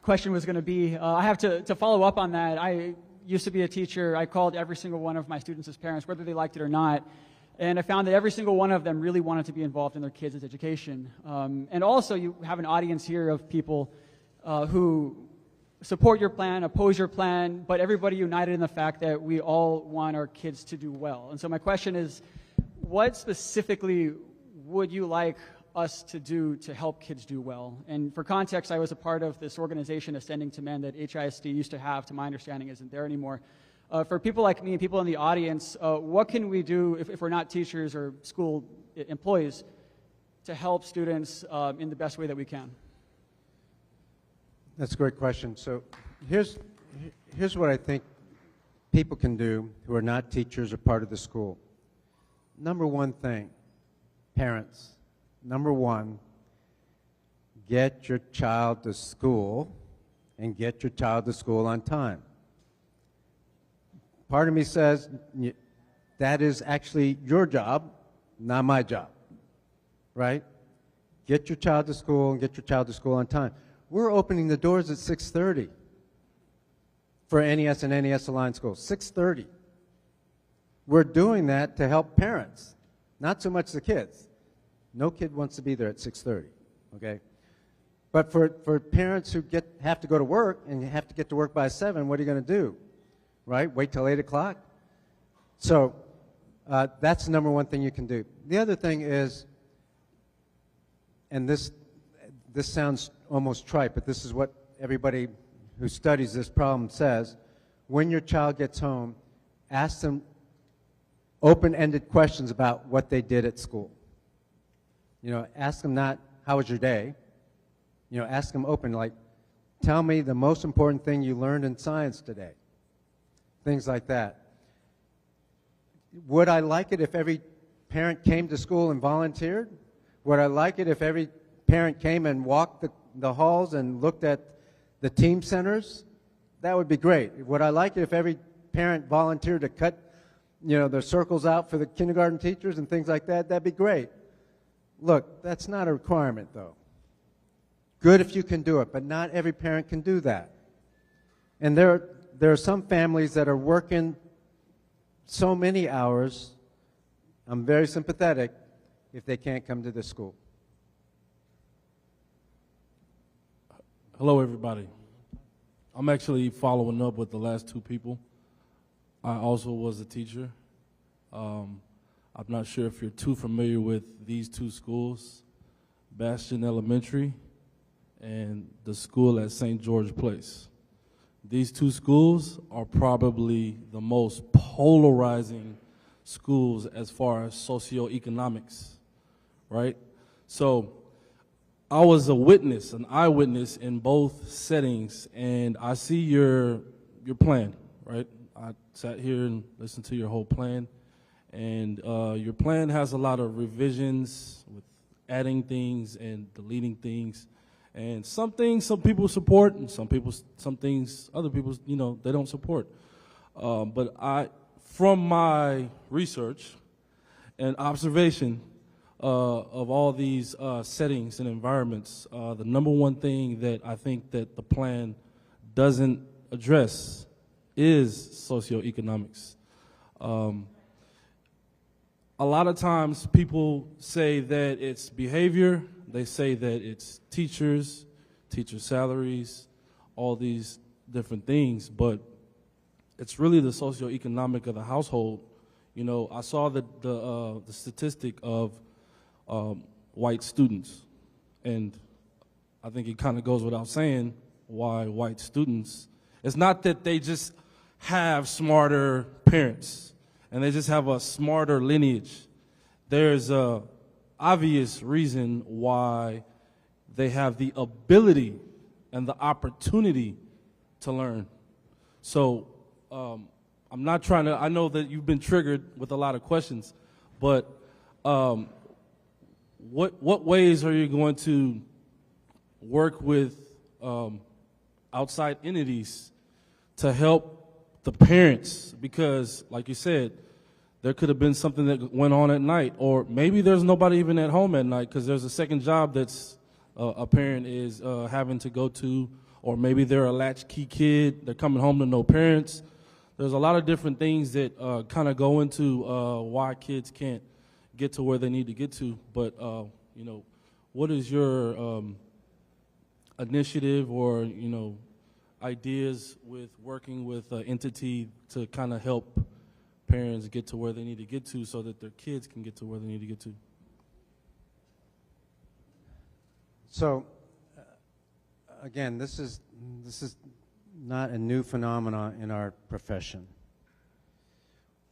Question was going to be, I have to follow up on that. I used to be a teacher. I called every single one of my students as parents, whether they liked it or not. And I found that every single one of them really wanted to be involved in their kids' education. And also, you have an audience here of people who support your plan, oppose your plan, but everybody united in the fact that we all want our kids to do well. And so my question is, what specifically would you like us to do to help kids do well? And for context, I was a part of this organization, Ascending to Men, that HISD used to have, to my understanding, isn't there anymore. For people like me and people in the audience, what can we do if we're not teachers or school employees to help students in the best way that we can? That's a great question. So here's what I think people can do who are not teachers or part of the school. Number one thing, parents, Number one, get your child to school and get your child to school on time. Part of me says that is actually your job, not my job, right? Get your child to school and get your child to school on time. We're opening the doors at 6:30 for NES and NES aligned schools, 6:30. We're doing that to help parents, not so much the kids. No kid wants to be there at 6:30, okay? But for parents who have to go to work and have to get to work by 7, what are you going to do, right? Wait till 8 o'clock? So that's the number one thing you can do. The other thing is, and this sounds almost trite, but this is what everybody who studies this problem says. When your child gets home, ask them open-ended questions about what they did at school. You know, ask them not, how was your day? You know, ask them open, like, tell me the most important thing you learned in science today. Things like that. Would I like it if every parent came to school and volunteered? Would I like it if every parent came and walked the halls and looked at the team centers? That would be great. Would I like it if every parent volunteered to cut, you know, their circles out for the kindergarten teachers and things like that? That'd be great. Look, that's not a requirement, though. Good if you can do it, but not every parent can do that. And there are some families that are working so many hours, I'm very sympathetic, if they can't come to the school. Hello, everybody. I'm actually following up with the last two people. I also was a teacher. I'm not sure if you're too familiar with these two schools, Bastion Elementary and the school at St. George Place. These two schools are probably the most polarizing schools as far as socioeconomics, right? So I was a witness, an eyewitness in both settings, and I see your plan, right? I sat here and listened to your whole plan, and your plan has a lot of revisions with adding things and deleting things. And some things some people support, and some things other people, you know, they don't support. But from my research and observation of all these settings and environments, the number one thing that I think that the plan doesn't address is socioeconomics. A lot of times people say that it's behavior. They say that it's teachers, teacher salaries, all these different things, but it's really the socioeconomic of the household. You know, I saw the statistic of white students, and I think it kind of goes without saying why white students. It's not that they just have smarter parents and they just have a smarter lineage. There's a obvious reason why they have the ability and the opportunity to learn. So I'm not trying to, I know that you've been triggered with a lot of questions, but what ways are you going to work with outside entities to help the parents? Because like you said, there could have been something that went on at night, or maybe there's nobody even at home at night because there's a second job that's a parent is having to go to, or maybe they're a latchkey kid, they're coming home to no parents. There's a lot of different things that kind of go into why kids can't get to where they need to get to. But, you know, what is your initiative or, you know, ideas with working with an entity to kind of help parents get to where they need to get to so that their kids can get to where they need to get to? So, again, this is not a new phenomenon in our profession.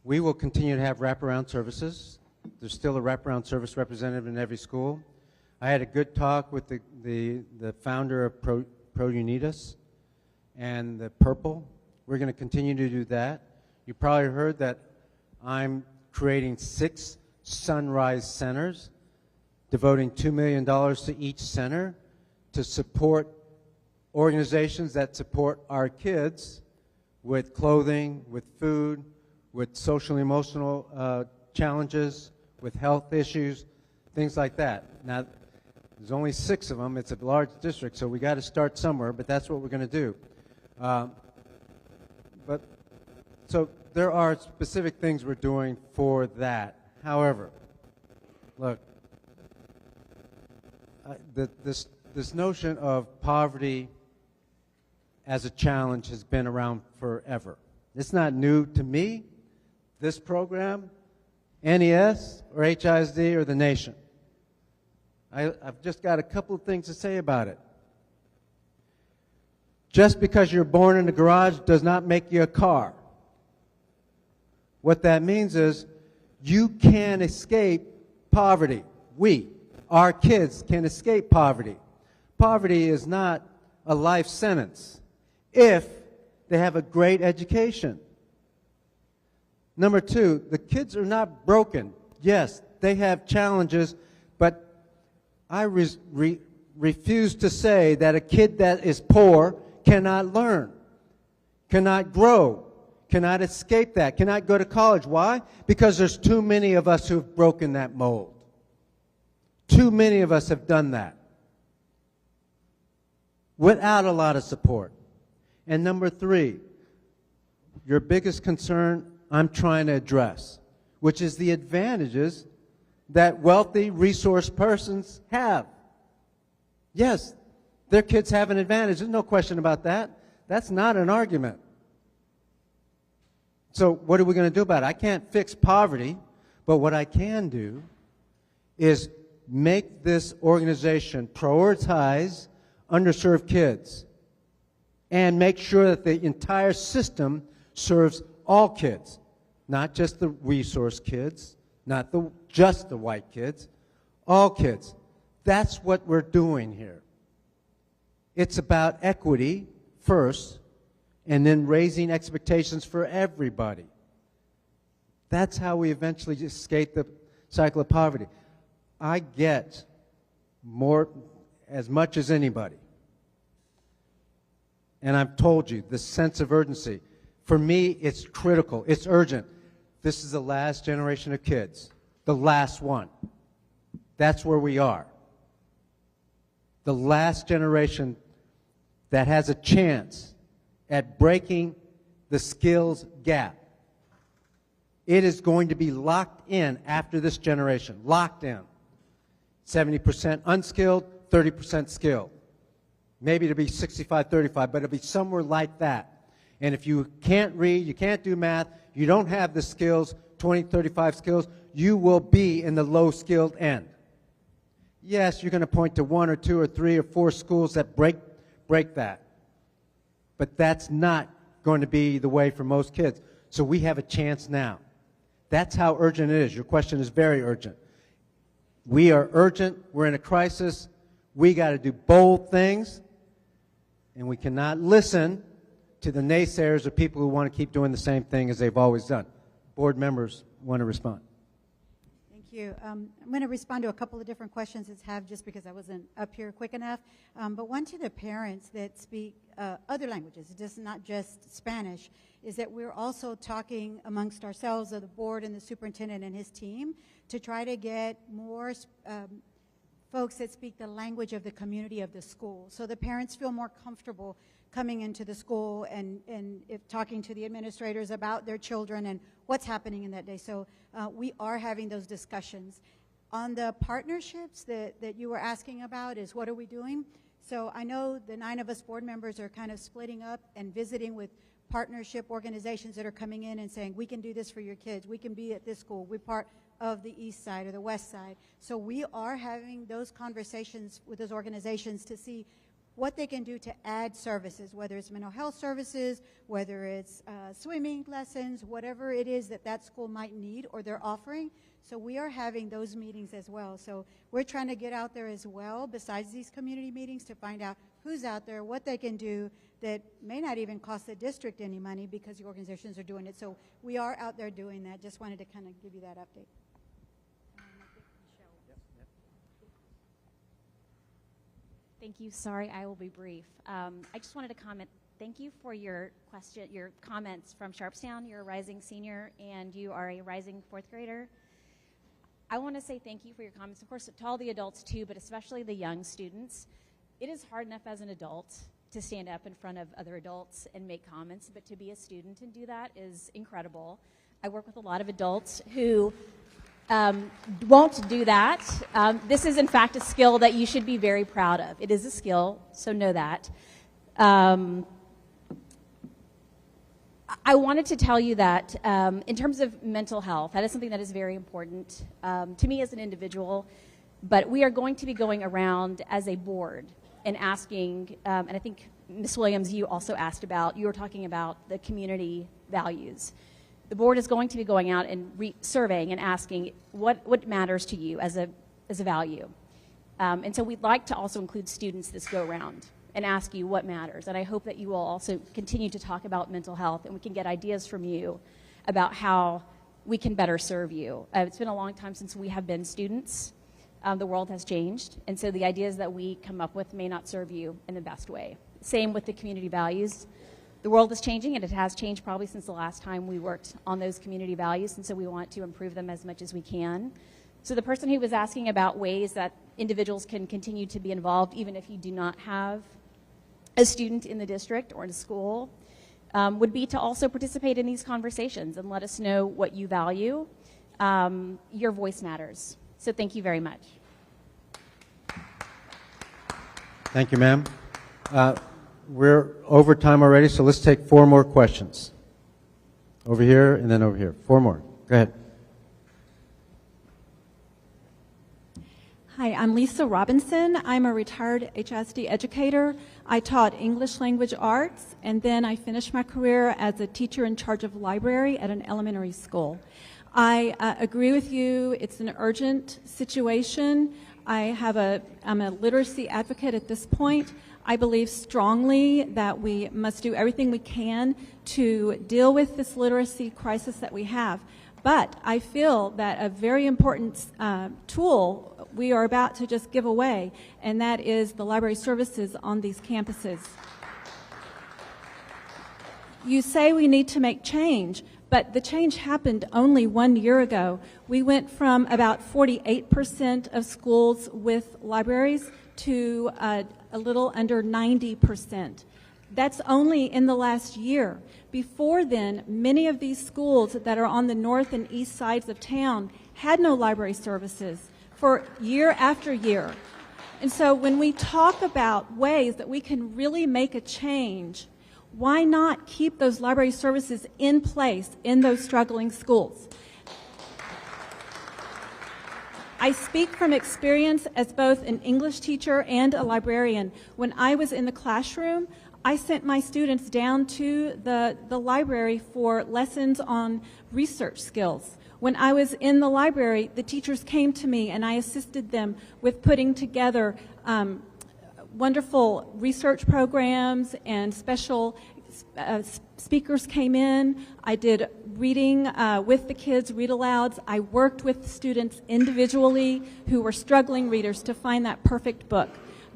We will continue to have wraparound services. There's still a wraparound service representative in every school. I had a good talk with the founder of Pro Unitas and the Purple. We're going to continue to do that. You probably heard that I'm creating 6 sunrise centers. devoting $2 million to each center to support organizations that support our kids with clothing, with food, with social and emotional challenges, with health issues, things like that. Now, there's only 6 of them. It's a large district, so we got to start somewhere, but that's what we're going to do. So there are specific things we're doing for that. However, look, this notion of poverty as a challenge has been around forever. It's not new to me, this program, NES, or HISD, or the nation. I've just got a couple of things to say about it. Just because you're born in the garage does not make you a car. What that means is you can escape poverty. Our kids can escape poverty. Poverty is not a life sentence if they have a great education. Number 2, the kids are not broken. Yes, they have challenges, but I refuse to say that a kid that is poor cannot learn, cannot grow, cannot escape that, cannot go to college. Why? Because there's too many of us who have broken that mold. Too many of us have done that without a lot of support. And number 3, your biggest concern I'm trying to address, which is the advantages that wealthy resource persons have. Yes, their kids have an advantage. There's no question about that. That's not an argument. So what are we going to do about it? I can't fix poverty, but what I can do is make this organization prioritize underserved kids and make sure that the entire system serves all kids, not just the resource kids, not just the white kids, all kids. That's what we're doing here. It's about equity first, and then raising expectations for everybody. That's how we eventually escape the cycle of poverty. I get as much as anybody. And I've told you, the sense of urgency. For me, it's critical. It's urgent. This is the last generation of kids. The last one. That's where we are. The last generation that has a chance at breaking the skills gap. It is going to be locked in after this generation. Locked in. 70% unskilled, 30% skilled. Maybe it'll be 65-35, but it'll be somewhere like that. And if you can't read, you can't do math, you don't have the skills, 20-35 skills, you will be in the low-skilled end. Yes, you're going to point to 1 or 2 or 3 or 4 schools that break that. But that's not going to be the way for most kids. So we have a chance now. That's how urgent it is. Your question is very urgent. We are urgent. We're in a crisis. We got to do bold things. And we cannot listen to the naysayers or people who want to keep doing the same thing as they've always done. Board members want to respond. Thank you. I'm going to respond to a couple of different questions that have just because I wasn't up here quick enough. But one to the parents that speak other languages, just not just Spanish, is that we're also talking amongst ourselves of the board and the superintendent and his team to try to get more folks that speak the language of the community of the school. So the parents feel more comfortable coming into the school and if talking to the administrators about their children and what's happening in that day. So we are having those discussions. On the partnerships that you were asking about is what are we doing? So I know the 9 of us board members are kind of splitting up and visiting with partnership organizations that are coming in and saying, we can do this for your kids. We can be at this school. We're part of the east side or the west side. So we are having those conversations with those organizations to see what they can do to add services, whether it's mental health services, whether it's swimming lessons, whatever it is that that school might need or they're offering. So we are having those meetings as well. So we're trying to get out there as well, besides these community meetings, to find out who's out there, what they can do that may not even cost the district any money because the organizations are doing it. So we are out there doing that. Just wanted to kind of give you that update. Thank you. Sorry, I will be brief. I just wanted to comment. Thank you for your comments from Sharpstown. You're a rising senior, and you are a rising fourth grader. I want to say thank you for your comments, of course, to all the adults too, but especially the young students. It is hard enough as an adult to stand up in front of other adults and make comments, but to be a student and do that is incredible. I work with a lot of adults who won't do that. This is, in fact, a skill that you should be very proud of. It is a skill, so know that. I wanted to tell you that in terms of mental health, that is something that is very important to me as an individual, but we are going to be going around as a board and asking, and I think Ms. Williams, you also asked about, you were talking about the community values. The board is going to be going out and surveying and asking what matters to you as a value. And so we'd like to also include students this go around and ask you what matters. And I hope that you will also continue to talk about mental health and we can get ideas from you about how we can better serve you. It's been a long time since we have been students. The world has changed, and so the ideas that we come up with may not serve you in the best way. Same with the community values. The world is changing, and it has changed probably since the last time we worked on those community values, and so we want to improve them as much as we can. So the person who was asking about ways that individuals can continue to be involved even if you do not have a student in the district or in a school would be to also participate in these conversations and let us know what you value. Your voice matters. So thank you very much. Thank you, ma'am. We're over time already, so let's take 4 more questions. Over here and then over here. 4 more. Go ahead. Hi, I'm Lisa Robinson. I'm a retired HSD educator. I taught English language arts, and then I finished my career as a teacher in charge of library at an elementary school. I agree with you. It's an urgent situation. I'm a literacy advocate at this point. I believe strongly that we must do everything we can to deal with this literacy crisis that we have. But I feel that a very important tool we are about to just give away, and that is the library services on these campuses. You say we need to make change, but the change happened only 1 year ago. We went from about 48% of schools with libraries to a little under 90%. That's only in the last year. Before then, many of these schools that are on the north and east sides of town had no library services for year after year. And so when we talk about ways that we can really make a change, why not keep those library services in place in those struggling schools? I speak from experience as both an English teacher and a librarian. When I was in the classroom, I sent my students down to the library for lessons on research skills. When I was in the library, the teachers came to me and I assisted them with putting together wonderful research programs, and special speakers came in. I did reading with the kids, read-alouds. I worked with students individually who were struggling readers to find that perfect book.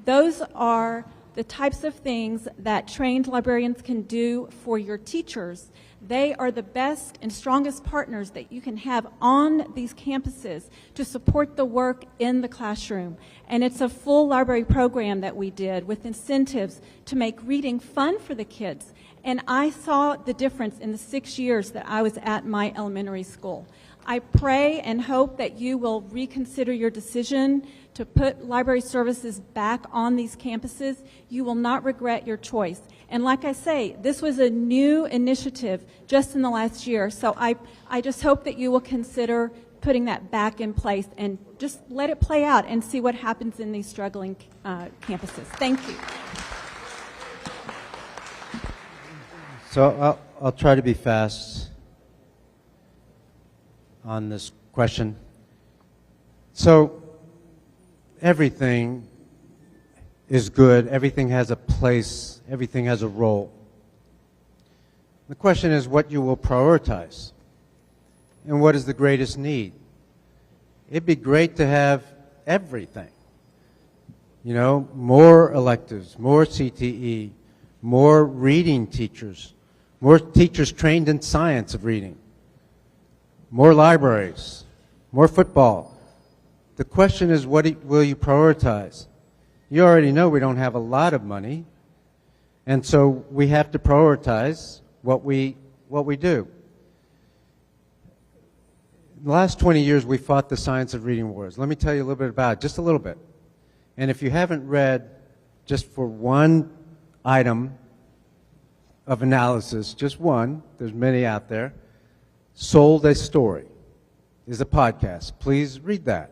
Those are the types of things that trained librarians can do for your teachers. They are the best and strongest partners that you can have on these campuses to support the work in the classroom. And it's a full library program that we did with incentives to make reading fun for the kids. And I saw the difference in the 6 years that I was at my elementary school. I pray and hope that you will reconsider your decision to put library services back on these campuses. You will not regret your choice. And like I say, this was a new initiative just in the last year, so I just hope that you will consider putting that back in place and just let it play out and see what happens in these struggling campuses. Thank you. So I'll try to be fast on this question. So everything is good, everything has a place, everything has a role. The question is what you will prioritize and what is the greatest need. It'd be great to have everything, You know, more electives, more CTE, more reading teachers, more teachers trained in science of reading, more libraries, more football. The question is, what will you prioritize? You already know we don't have a lot of money, and so we have to prioritize what we do. In the last 20 years, we fought the science of reading wars. Let me tell you a little bit about it, just a little bit. And if you haven't read, just for one item of analysis, just one, there's many out there, Sold a Story is a podcast. Please read that.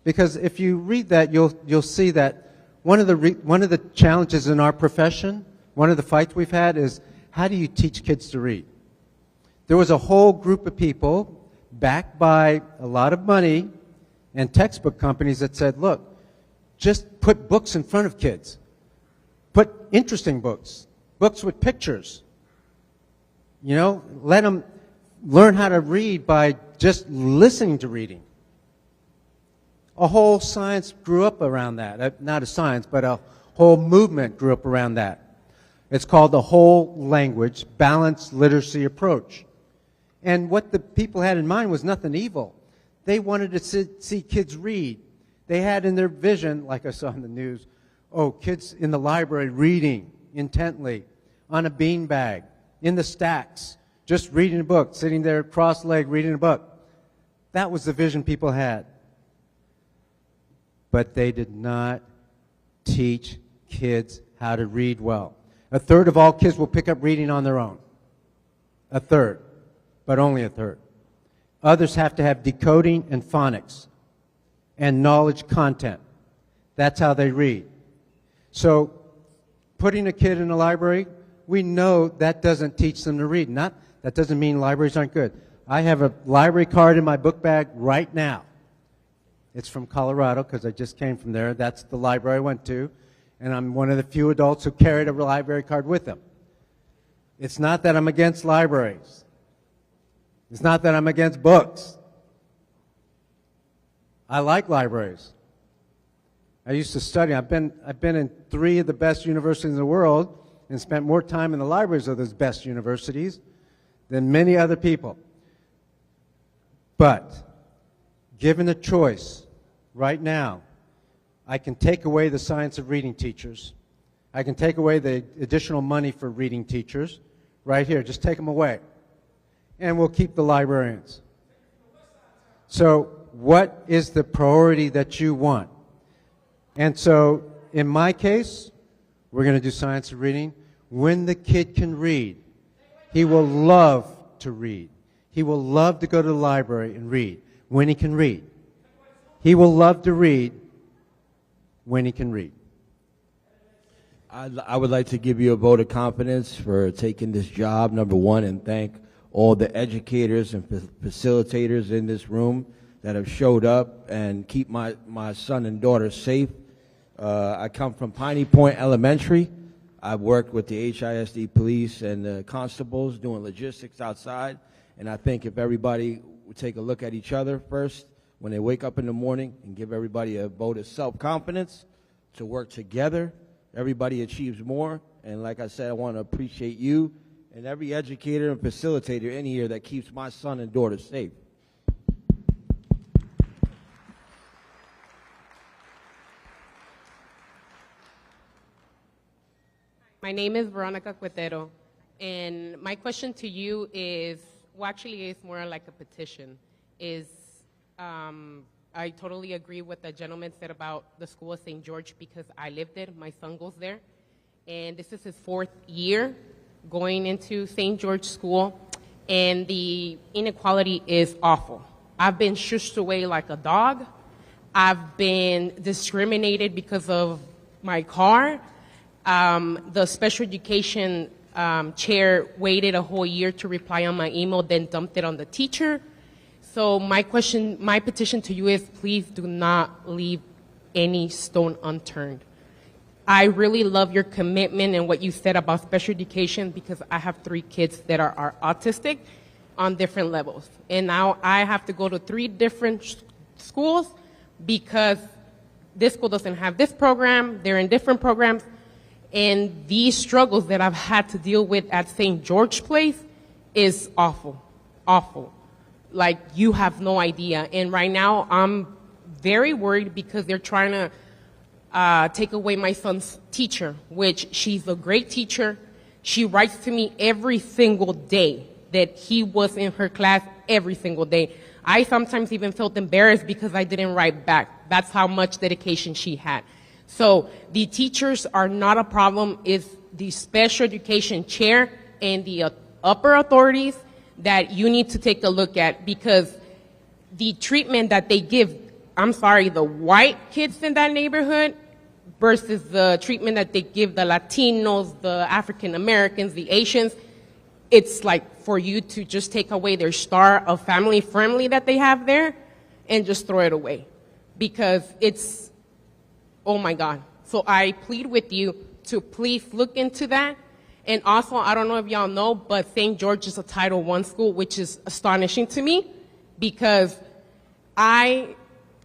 Because if you read that, you'll see that one of the challenges in our profession, one of the fights we've had is, how do you teach kids to read? There was a whole group of people backed by a lot of money and textbook companies that said, look, just put books in front of kids. Put interesting books, books with pictures. You know, let them learn how to read by just listening to reading. A whole science grew up around that. Not a science, but a whole movement grew up around that. It's called the whole language balanced literacy approach. And what the people had in mind was nothing evil. They wanted to see kids read. They had in their vision, like I saw in the news, oh, kids in the library reading intently, on a beanbag, in the stacks, just reading a book, sitting there cross-legged reading a book. That was the vision people had. But they did not teach kids how to read well. A third of all kids will pick up reading on their own. A third, but only a third. Others have to have decoding and phonics and knowledge content. That's how they read. So putting a kid in a library, we know that doesn't teach them to read. That doesn't mean libraries aren't good. I have a library card in my book bag right now. It's from Colorado because I just came from there. That's the library I went to. And I'm one of the few adults who carried a library card with them. It's not that I'm against libraries. It's not that I'm against books. I like libraries. I used to study. I've been in 3 of the best universities in the world and spent more time in the libraries of those best universities than many other people. But given a choice right now, I can take away the science of reading teachers. I can take away the additional money for reading teachers right here. Just take them away. And we'll keep the librarians. So what is the priority that you want? And so in my case, we're going to do science of reading. When the kid can read, he will love to read. He will love to go to the library and read when he can read. He will love to read when he can read. I would like to give you a vote of confidence for taking this job, number one, and thank all the educators and facilitators in this room that have showed up and keep my son and daughter safe. I come from Piney Point Elementary. I've worked with the HISD police and the constables doing logistics outside, and I think if everybody would take a look at each other first when they wake up in the morning and give everybody a vote of self-confidence to work together, everybody achieves more. And like I said, I want to appreciate you and every educator and facilitator in here that keeps my son and daughter safe. My name is Veronica Cuetero, and my question to you is, well, actually it's more like a petition, is I totally agree with the gentleman said about the school of St. George because I live there, my son goes there, and this is his 4th year going into St. George School, and the inequality is awful. I've been shushed away like a dog. I've been discriminated because of my car. The special education chair waited a whole year to reply on my email, then dumped it on the teacher. So my petition to you is please do not leave any stone unturned. I really love your commitment and what you said about special education because I have 3 kids that are autistic on different levels. And now I have to go to 3 different schools because this school doesn't have this program, they're in different programs. And these struggles that I've had to deal with at St. George Place is awful, awful. Like, you have no idea. And right now, I'm very worried because they're trying to take away my son's teacher, which she's a great teacher. She writes to me every single day that he was in her class every single day. I sometimes even felt embarrassed because I didn't write back. That's how much dedication she had. So the teachers are not a problem. It's the special education chair and the upper authorities that you need to take a look at, because the treatment that they give, I'm sorry, the white kids in that neighborhood versus the treatment that they give the Latinos, the African Americans, the Asians, it's like for you to just take away their star of family friendly that they have there and just throw it away, because it's, oh my God. So I plead with you to please look into that. And also, I don't know if y'all know, but St. George is a Title I school, which is astonishing to me, because I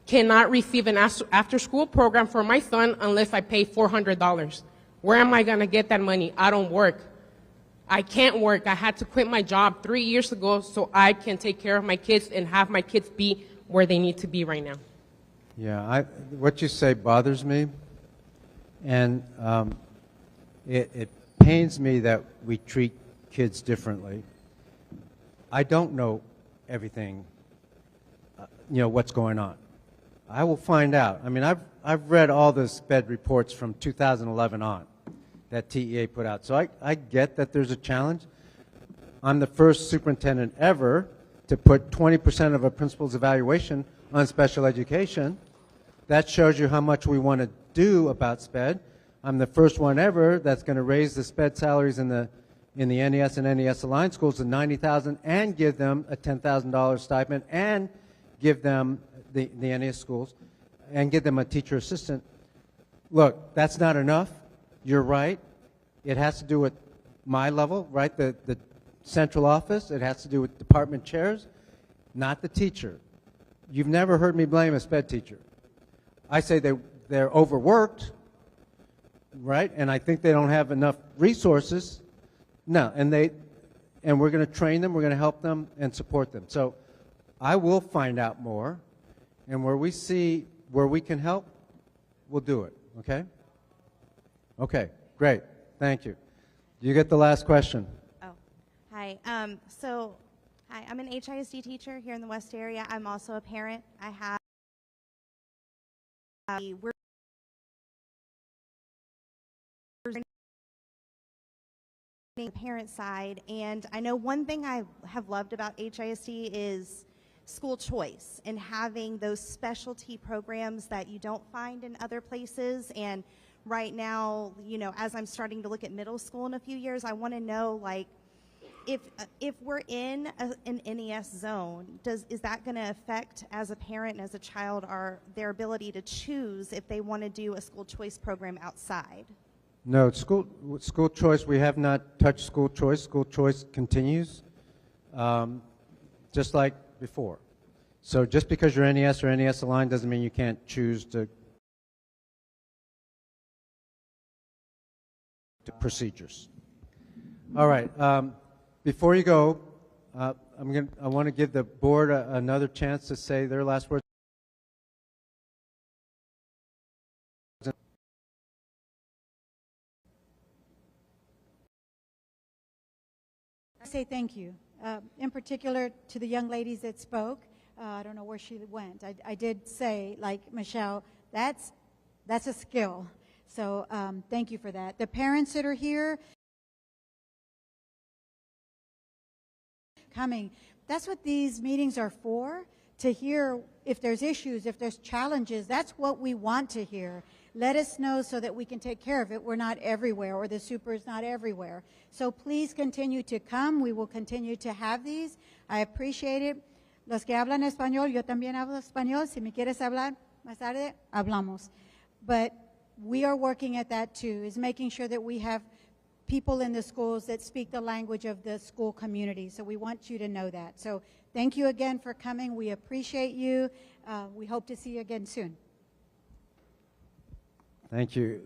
cannot receive an after-school program for my son unless I pay $400. Where am I going to get that money? I don't work. I can't work. I had to quit my job 3 years ago so I can take care of my kids and have my kids be where they need to be right now. Yeah, what you say bothers me, and it pains me that we treat kids differently. I don't know everything, what's going on. I will find out. I mean, I've read all the SPED reports from 2011 on that TEA put out. So I get that there's a challenge. I'm the first superintendent ever to put 20% of a principal's evaluation on special education. That shows you how much we want to do about SPED. I'm the first one ever that's going to raise the SPED salaries in the NES and NES aligned schools to $90,000 and give them a $10,000 stipend and give them the NES schools and give them a teacher assistant. Look, that's not enough. You're right. It has to do with my level, right? The central office. It has to do with department chairs, not the teacher. You've never heard me blame a SPED teacher. I say they're overworked, right? And I think they don't have enough resources. No, and we're going to train them, we're going to help them and support them. So I will find out more, and where we see where we can help, we'll do it, okay? Okay, great. Thank you. You get the last question. Oh, hi. Hi, I'm an HISD teacher here in the West area. I'm also a parent. I have we're the parent side, and I know one thing I have loved about HISD is school choice and having those specialty programs that you don't find in other places. And right now, as I'm starting to look at middle school in a few years, I want to know, like, if we're in an NES zone, is that going to affect, as a parent and as a child, their ability to choose if they want to do a school choice program outside? No, school choice, we have not touched school choice. School choice continues, just like before. So just because you're NES or NES aligned doesn't mean you can't choose to procedures. All right. Before you go, I want to give the board another chance to say their last words. I say thank you, in particular to the young ladies that spoke. I don't know where she went. I did say, like Michelle, that's a skill. So thank you for that. The parents that are here coming, that's what these meetings are for, to hear if there's issues, if there's challenges. That's what we want to hear. Let us know so that we can take care of it. We're not everywhere, or the super is not everywhere. So please continue to come. We will continue to have these. I appreciate it. Los que hablan español, yo también hablo español. Si me quieres hablar más tarde, hablamos. But we are working at that too, is making sure that we have people in the schools that speak the language of the school community. So we want you to know that. So thank you again for coming. We appreciate you. We hope to see you again soon. Thank you,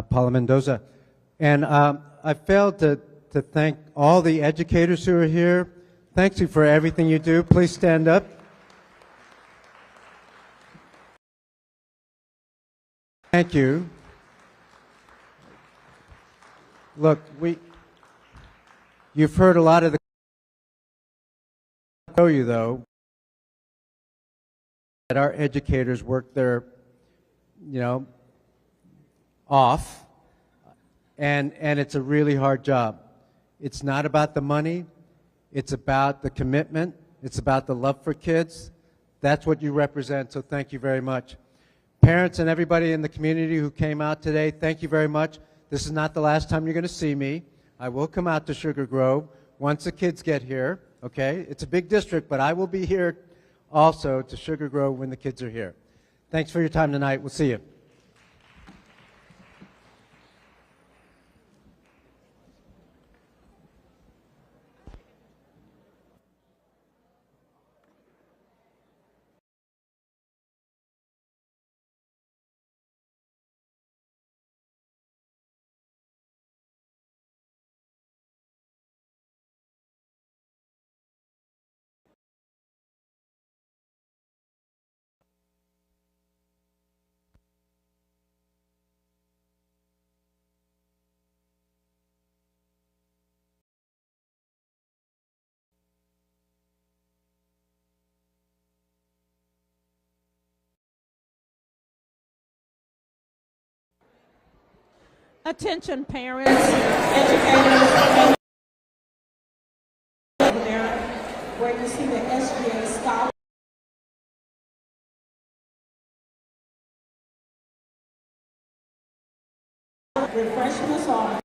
Paula Mendoza. And I failed to thank all the educators who are here. Thank you for everything you do. Please stand up. Thank you. Look, you've heard a lot of the, show you though, that our educators work their, off, and it's a really hard job. It's not about the money, it's about the commitment, it's about the love for kids. That's what you represent, so thank you very much. Parents and everybody in the community who came out today, thank you very much. This is not the last time you're going to see me. I will come out to Sugar Grove once the kids get here, okay? It's a big district, but I will be here also to Sugar Grove when the kids are here. Thanks for your time tonight. We'll see you. Attention parents, educators, over there, where you see the SGA scholar. Refreshments are